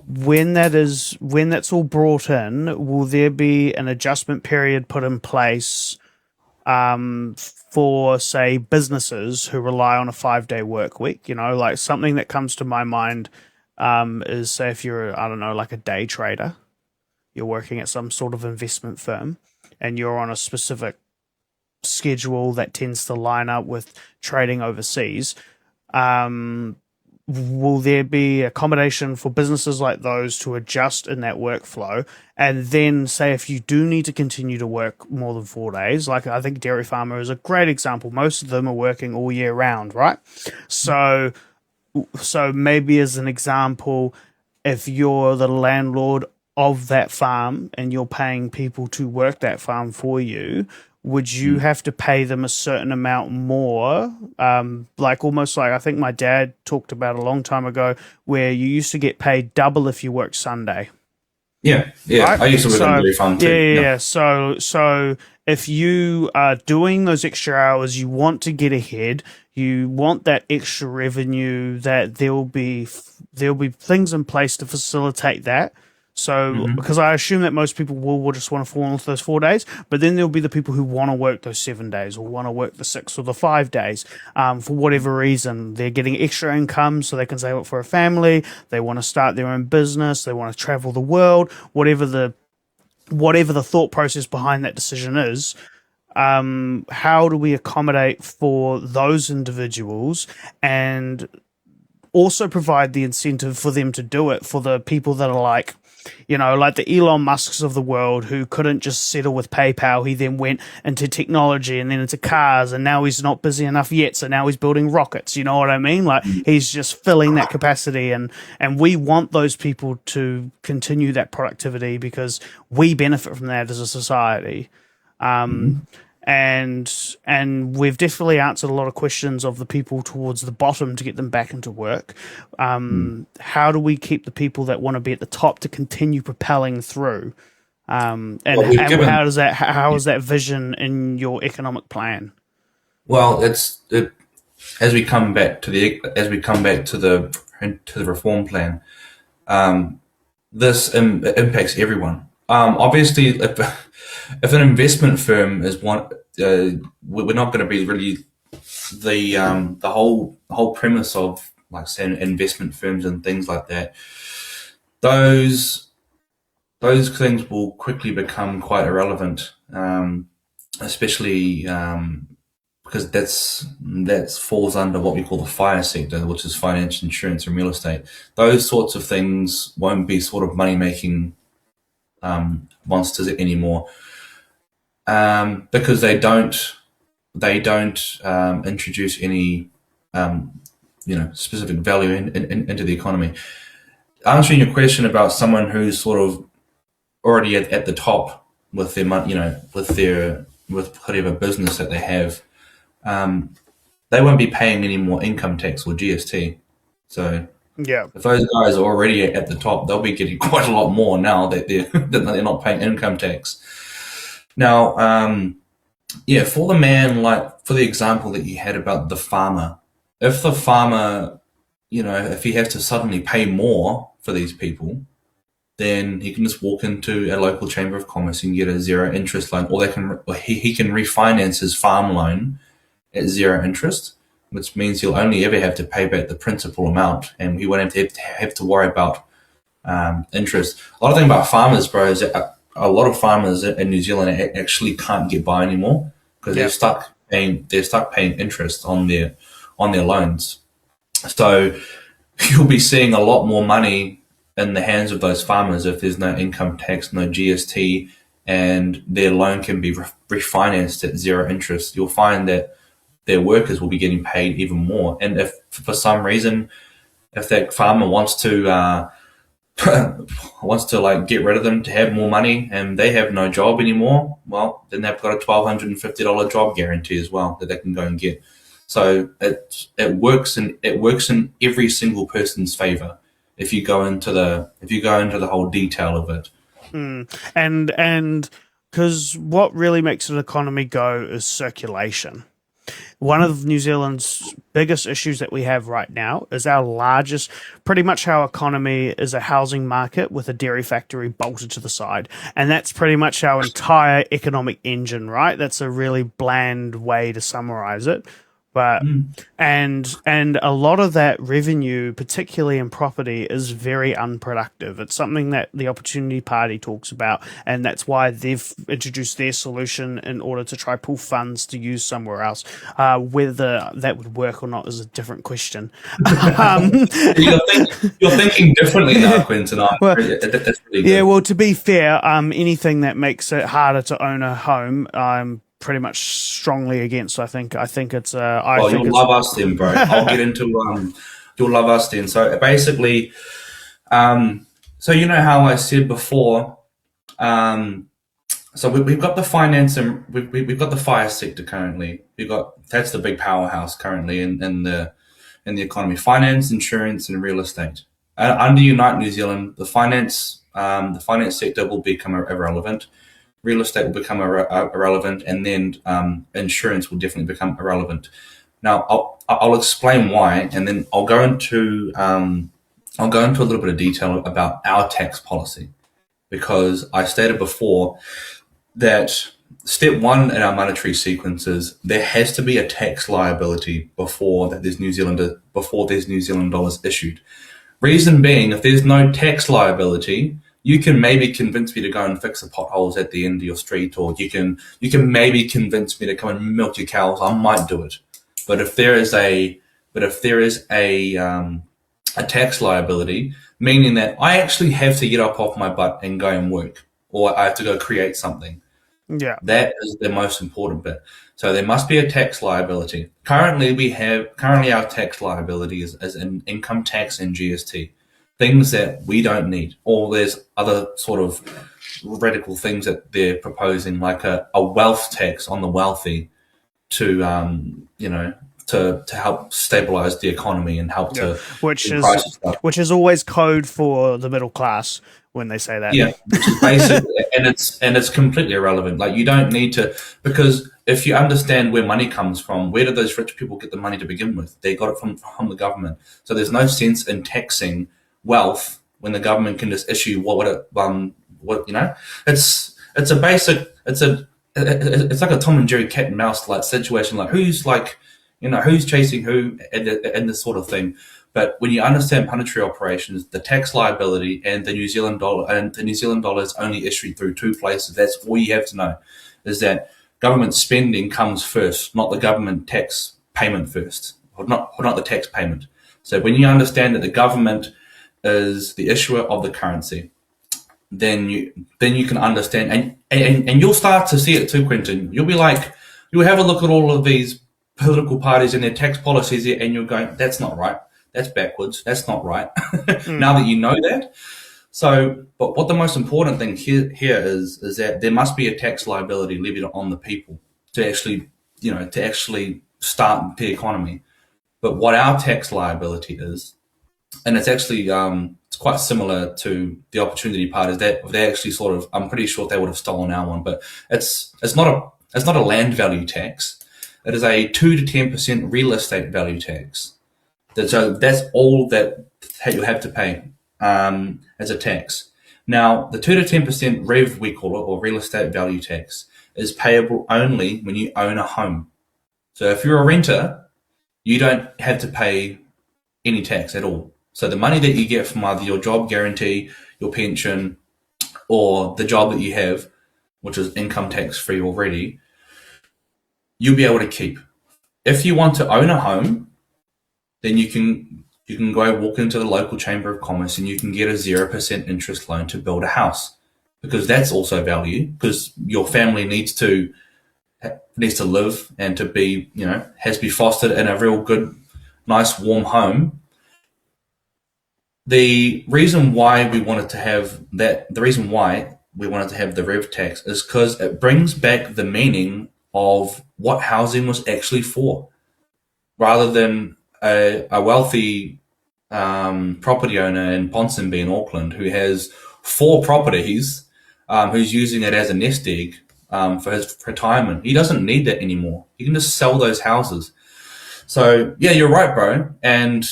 When that's all brought in, will there be an adjustment period put in place for, say, businesses who rely on a 5-day work week? You know, like something that comes to my mind is, say, if you're, I don't know, like a day trader, you're working at some sort of investment firm, and you're on a specific schedule that tends to line up with trading overseas. Will there be accommodation for businesses like those to adjust in that workflow? And then, say, if you do need to continue to work more than 4 days, like I think dairy farmer is a great example. Most of them are working all year round, right? So maybe as an example, if you're the landlord of that farm and you're paying people to work that farm for you, would you have to pay them a certain amount more? Like almost like I think my dad talked about a long time ago, where you used to get paid double if you worked Sunday. Yeah. Right? I used to work on dairy farm too. Yeah. So if you are doing those extra hours, you want to get ahead. You want that extra revenue. That there'll be things in place to facilitate that. So, because I assume that most people will just want to fall into those 4 days, but then there'll be the people who want to work those 7 days or want to work the 6 or the 5 days for whatever reason. They're getting extra income so they can save it for a family. They want to start their own business. They want to travel the world. Whatever the thought process behind that decision is, how do we accommodate for those individuals and also provide the incentive for them to do it for the people that are like, you know, like the Elon Musks of the world who couldn't just settle with PayPal. He then went into technology and then into cars, and now he's not busy enough yet, so now he's building rockets. You know what I mean? Like he's just filling that capacity, and we want those people to continue that productivity because we benefit from that as a society. And we've definitely answered a lot of questions of the people towards the bottom to get them back into work. How do we keep the people that want to be at the top to continue propelling through? How is that vision in your economic plan? Well, as we come back to the reform plan, this impacts everyone. Obviously, if an investment firm is one, we're not going to be really the whole premise of, like, say, investment firms and things like that. Those things will quickly become quite irrelevant, especially because that falls under what we call the FIRE sector, which is finance, insurance, and real estate. Those sorts of things won't be sort of money making monsters anymore, because they don't introduce any specific value into the economy. Answering your question about someone who's sort of already at the top with their money, with whatever business that they have, they won't be paying any more income tax or GST. So yeah, if those guys are already at the top, they'll be getting quite a lot more now that they're not paying income tax. Now, for the man, like for the example that you had about the farmer, if the farmer, if he has to suddenly pay more for these people, then he can just walk into a local chamber of commerce and get a zero interest loan, or he can refinance his farm loan at zero interest, which means he'll only ever have to pay back the principal amount, and he won't have to worry about interest. A lot of thing about farmers, bro, is that a lot of farmers in New Zealand actually can't get by anymore because Yeah. they're stuck paying interest on their loans. So you'll be seeing a lot more money in the hands of those farmers if there's no income tax, no GST, and their loan can be refinanced at zero interest. You'll find that their workers will be getting paid even more. And if for some reason, if that farmer wants to wants to like get rid of them to have more money and they have no job anymore, well, then they've got a $1,250 job guarantee as well that they can go and get. So it works in every single person's favor if you go into the whole detail of it. And because what really makes an economy go is circulation. One of New Zealand's biggest issues that we have right now is pretty much our economy is a housing market with a dairy factory bolted to the side. And that's pretty much our entire economic engine, right? That's a really bland way to summarize it. But and a lot of that revenue, particularly in property, is very unproductive. It's something that the Opportunity Party talks about, and that's why they've introduced their solution in order to try pull funds to use somewhere else. Whether that would work or not is a different question. You're thinking differently now, Quentin. That's really good. Yeah, well, to be fair, anything that makes it harder to own a home, I'm pretty much strongly against. I think it's. You'll love us then, bro. I'll get into you'll love us then. So basically, so you know how I said before, so we've got the finance and we've got the fire sector currently. That's the big powerhouse currently in the economy: finance, insurance, and real estate. Under Unite New Zealand, the finance sector will become irrelevant. Real estate will become irrelevant, and then insurance will definitely become irrelevant. Now, I'll explain why, and then I'll go into a little bit of detail about our tax policy, because I stated before that step one in our monetary sequence is there has to be a tax liability before there's New Zealand dollars issued. Reason being, if there's no tax liability, you can maybe convince me to go and fix the potholes at the end of your street, or you can maybe convince me to come and milk your cows. I might do it, but if there is a tax liability, meaning that I actually have to get up off my butt and go and work, or I have to go create something, that is the most important bit. So there must be a tax liability. Currently our tax liability is in income tax and GST. Things that we don't need, or there's other sort of radical things that they're proposing, like a wealth tax on the wealthy to help stabilize the economy and help to which is always code for the middle class when they say that. Yeah, which is basic, and it's completely irrelevant. Like, you don't need to, because if you understand where money comes from, where did those rich people get the money to begin with? They got it from the government. So there's no sense in taxing wealth when the government can just issue it's like a Tom and Jerry cat and mouse like situation, like who's chasing who and this sort of thing. But when you understand monetary operations, the tax liability and the New Zealand dollar is only issued through two places. That's all you have to know, is that government spending comes first, not the government tax payment first, or not the tax payment. So when you understand that the government is the issuer of the currency, then you can understand, and you'll start to see it too, Quentin. You'll have a look at all of these political parties and their tax policies, and you're going, that's not right, that's backwards, that's not right. Now that you know that. So, but what the most important thing here is that there must be a tax liability levied on the people to actually start the economy. But what our tax liability is, and it's actually it's quite similar to the Opportunity Party, is that they actually sort of, I'm pretty sure they would have stolen our one, but it's not a land value tax. It is a 2 to 10% real estate value tax. So that's all that you have to pay as a tax. Now, the 2 to 10% rev, we call it, or real estate value tax, is payable only when you own a home. So if you're a renter, you don't have to pay any tax at all. So the money that you get from either your job guarantee, your pension, or the job that you have, which is income tax free already, you'll be able to keep. If you want to own a home, then you can go walk into the local chamber of commerce and you can get a 0% interest loan to build a house, because that's also value, because your family needs to live and to be, has to be fostered in a real good, nice, warm home. The reason why we wanted to have that, the reason why we wanted to have the rev tax is because it brings back the meaning of what housing was actually for, rather than a wealthy property owner in Ponsonby in Auckland who has 4 properties, who's using it as a nest egg for his retirement. He doesn't need that anymore. He can just sell those houses. So yeah, you're right, bro. And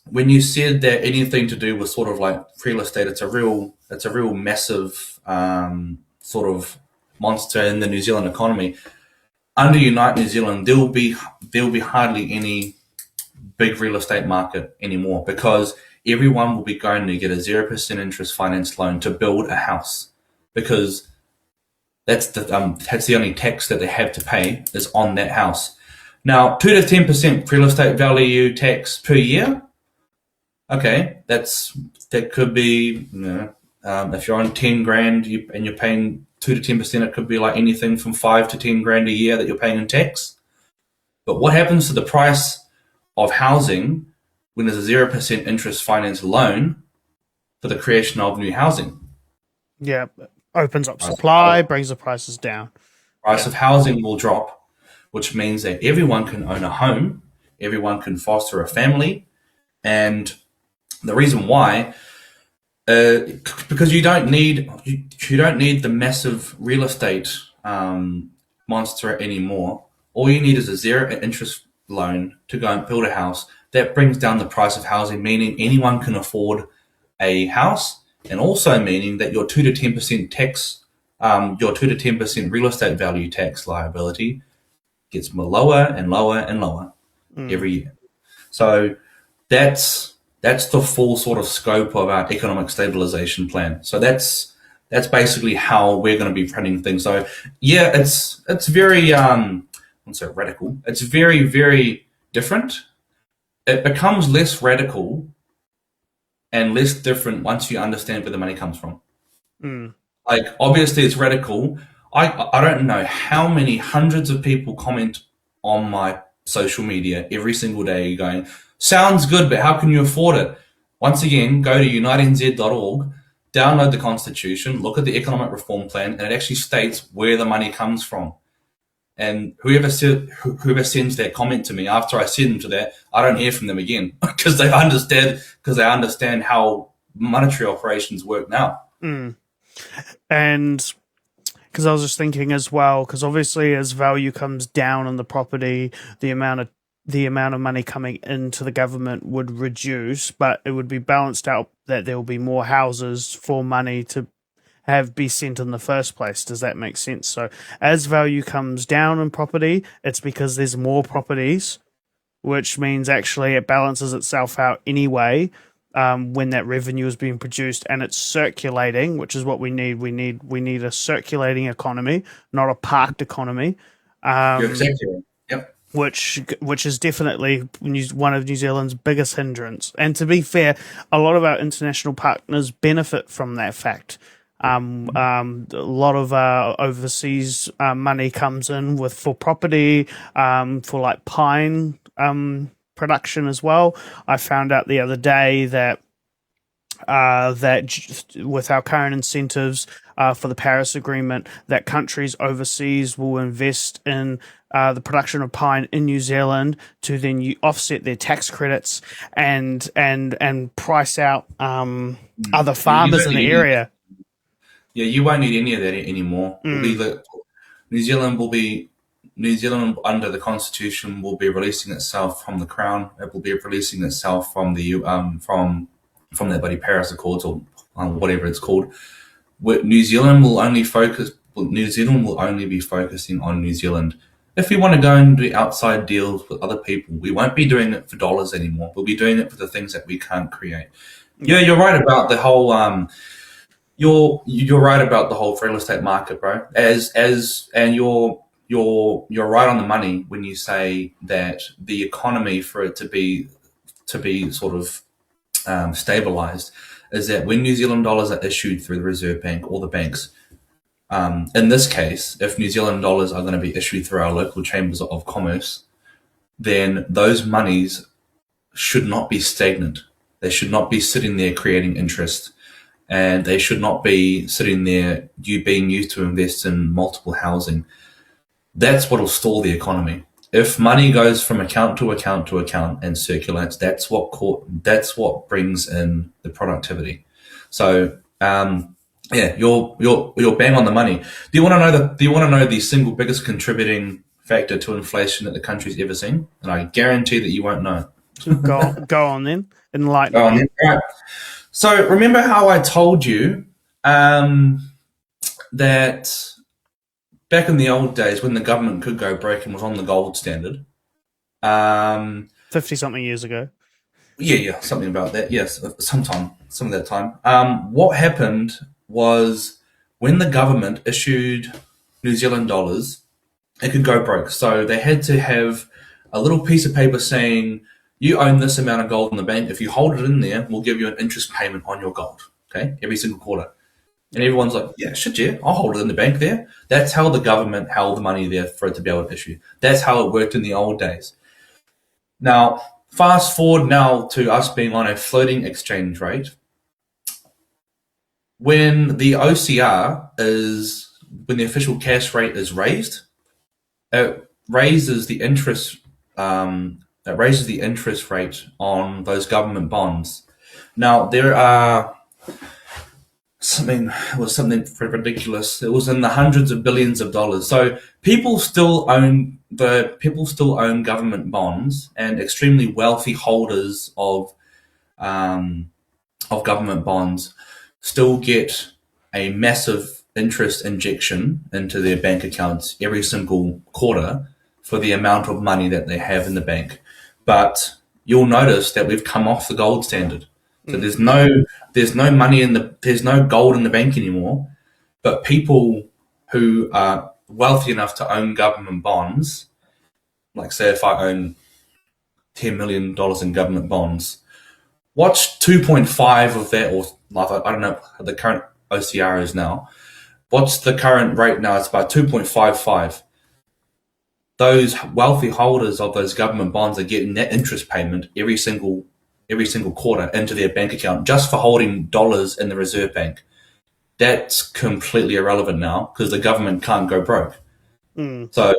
when you said that anything to do with sort of like real estate, it's a real massive sort of monster in the New Zealand economy. Under Unite New Zealand, there'll be hardly any big real estate market anymore, because everyone will be going to get a 0% interest finance loan to build a house, because that's the only tax that they have to pay is on that house. Now, 2 to 10% real estate value tax per year. Okay, that could be, if you're on 10 grand and you're paying 2 to 10%, it could be like anything from 5 to 10 grand a year that you're paying in tax. But what happens to the price of housing when there's a 0% interest finance loan for the creation of new housing? Yeah, opens up supply, brings the prices down. Price of housing will drop, which means that everyone can own a home, everyone can foster a family, and the reason why, because you don't need the massive real estate monster anymore. All you need is a 0% loan to go and build a house. That brings down the price of housing, meaning anyone can afford a house, and also meaning that your 2 to 10% tax, your 2 to 10% real estate value tax liability gets lower and lower and lower every year. So that's the full sort of scope of our economic stabilization plan. So that's basically how we're going to be running things. So yeah, it's very I won't say radical. It's very, very different. It becomes less radical and less different once you understand where the money comes from. Like, obviously it's radical. I don't know how many hundreds of people comment on my social media every single day going, sounds good, but how can you afford it? Once again, go to unitenz.org, download the Constitution, look at the economic reform plan, and it actually states where the money comes from. And whoever sends that comment to me after I send them to that, I don't hear from them again, because they understand how monetary operations work now. And because I was just thinking as well, because obviously as value comes down on the property, the amount of money coming into the government would reduce, but it would be balanced out that there will be more houses for money to be sent in the first place. Does that make sense? So as value comes down in property, it's because there's more properties, which means actually it balances itself out anyway. When that revenue is being produced and it's circulating, which is what we need. We need a circulating economy, not a parked economy. You're exactly right. Yep. Which is definitely one of New Zealand's biggest hindrance. And to be fair, a lot of our international partners benefit from that fact. A lot of overseas money comes in for property, for like pine production as well. I found out the other day that with our current incentives for the Paris Agreement, that countries overseas will invest in the production of pine in New Zealand to then offset their tax credits and price out other farmers in the area. Yeah, you won't need any of that anymore. New Zealand under the Constitution will be releasing itself from the Crown. It will be releasing itself from the from the bloody Paris Accords, or whatever it's called. New Zealand will only be focusing on New Zealand. If we want to go and do outside deals with other people, we won't be doing it for dollars anymore. We'll be doing it for the things that we can't create. Yeah, Yeah. you're right about the whole. You're right about the whole real estate market, bro. And you're right on the money when you say that the economy, for it to be sort of stabilized, is that when New Zealand dollars are issued through the Reserve Bank or the banks, in this case, if New Zealand dollars are going to be issued through our local chambers of commerce, then those monies should not be stagnant. They should not be sitting there creating interest, and they should not be sitting there being used to invest in multiple housing. That's what will stall the economy. If money goes from account to account to account and circulates, that's what brings in the productivity. So yeah, you're bang on the money. Do you want to know the single biggest contributing factor to inflation that the country's ever seen? And I guarantee that you won't know. Go on then. Enlighten Go on me. then. All right. So remember how I told you that back in the old days when the government could go broke and was on the gold standard? 50 something years ago. Yeah, something about that. Yes, some of that time. What happened was when the government issued New Zealand dollars, it could go broke. So they had to have a little piece of paper saying, you own this amount of gold in the bank. If you hold it in there, we'll give you an interest payment on your gold. Okay, every single quarter. And everyone's like, yeah, shit, yeah, I'll hold it in the bank there. That's how the government held the money there for it to be able to issue. That's how it worked in the old days. Now, fast forward now to us being on a floating exchange rate. When the official cash rate is raised, it raises the interest. It raises the interest rate on those government bonds. Now there are it was something ridiculous. It was in the hundreds of billions of dollars. So people still own government bonds, and extremely wealthy holders of government bonds still get a massive interest injection into their bank accounts every single quarter for the amount of money that they have in the bank. But you'll notice that we've come off the gold standard. So there's no gold in the bank anymore. But people who are wealthy enough to own government bonds, like say if I own $10 million in government bonds, watch 2.5 of that, or I don't know what the current OCR is now. What's the current rate now? It's about 2.55. Those wealthy holders of those government bonds are getting that interest payment every single quarter into their bank account just for holding dollars in the Reserve Bank. That's completely irrelevant now because the government can't go broke. So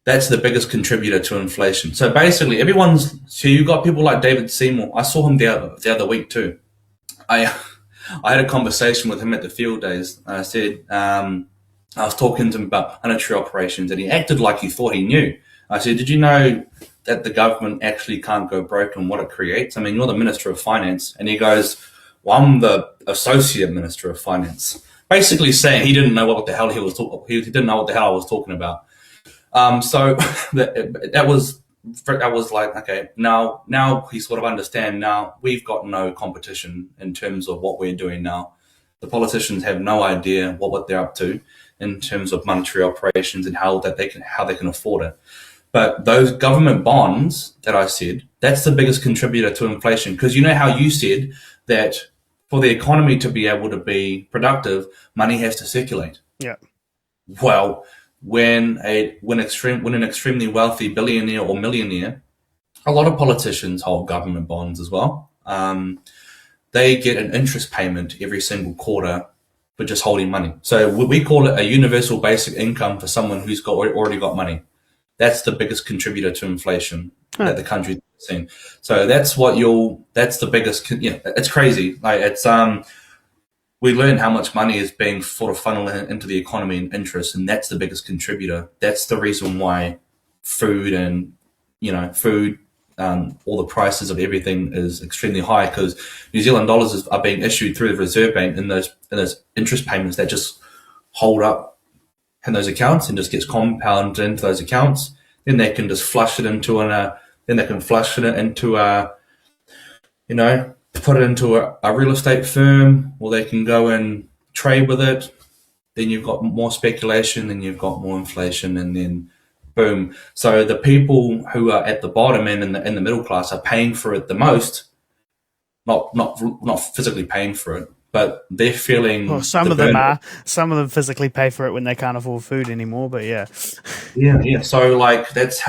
that's the biggest contributor to inflation. So basically, so you got people like David Seymour. I saw him the other week too. I had a conversation with him at the field days. I said, I was talking to him about monetary operations, and he acted like he thought he knew. I said, did you know that the government actually can't go broke and what it creates? I mean, you're the Minister of Finance. And he goes, well, I'm the Associate Minister of Finance. Basically saying he didn't know what the hell he was talking. He didn't know what the hell I was talking about. So that was like, okay, now we sort of understand. Now we've got no competition in terms of what we're doing now. The politicians have no idea what they're up to in terms of monetary operations and how they can afford it. But those government bonds that I said, that's the biggest contributor to inflation. Because you know how you said that for the economy to be able to be productive, money has to circulate. Yeah. Well, when an extremely wealthy billionaire or millionaire, a lot of politicians hold government bonds as well. They get an interest payment every single quarter for just holding money. So we call it a universal basic income for someone who's already got money. That's the biggest contributor to inflation that the country's seen. So that's the biggest. It's crazy. Like we learn how much money is being sort of funneled into the economy and interest, and that's the biggest contributor. That's the reason why food and all the prices of everything is extremely high, because New Zealand dollars are being issued through the Reserve Bank in those interest payments that just hold up in those accounts and just gets compounded into those accounts. Then they can just flush it into put it into a real estate firm, or they can go and trade with it. Then you've got more speculation, then you've got more inflation, and then boom. So the people who are at the bottom and in the middle class are paying for it the most, not physically paying for it, but they're feeling Well, some the of them burn. are. Some of them physically pay for it when they can't afford food anymore. But yeah, Yeah. So like that's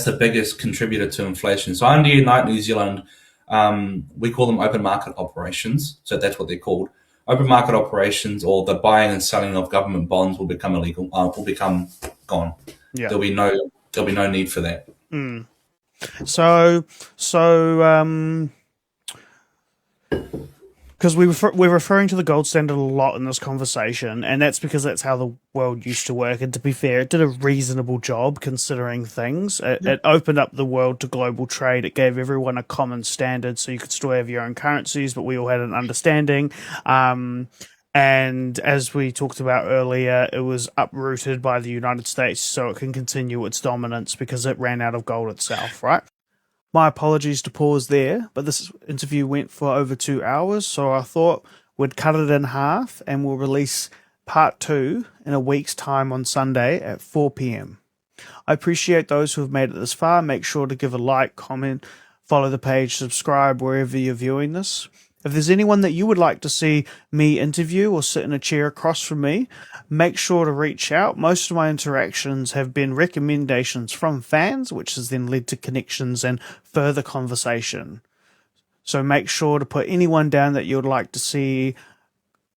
the biggest contributor to inflation. So under Unite New Zealand, we call them open market operations. So that's what they're called. Open market operations, or the buying and selling of government bonds, will become illegal. Will become gone. yeah. There'll be no need for that. Mm. So, because we're referring to the gold standard a lot in this conversation, and that's because that's how the world used to work. And to be fair, it did a reasonable job considering things. It opened up the world to global trade. It gave everyone a common standard, so you could still have your own currencies, but we all had an understanding. And as we talked about earlier, it was uprooted by the United States so it can continue its dominance because it ran out of gold itself, right? My apologies to pause there, but this interview went for over 2 hours, so I thought we'd cut it in half and we'll release part 2 in a week's time on Sunday at 4 p.m. I appreciate those who have made it this far. Make sure to give a like, comment, follow the page, subscribe wherever you're viewing this. If there's anyone that you would like to see me interview or sit in a chair across from me, make sure to reach out. Most of my interactions have been recommendations from fans, which has then led to connections and further conversation. So make sure to put anyone down that you would like to see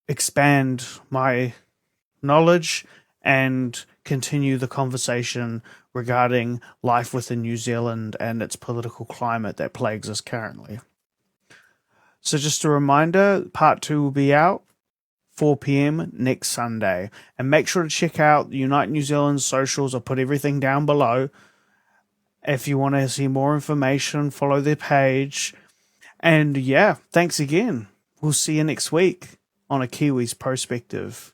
expand my knowledge and continue the conversation regarding life within New Zealand and its political climate that plagues us currently. So just a reminder, part 2 will be out 4 p.m. next Sunday. And make sure to check out Unite New Zealand's socials. I'll put everything down below. If you want to see more information, follow their page. And yeah, thanks again. We'll see you next week on A Kiwi's Perspective.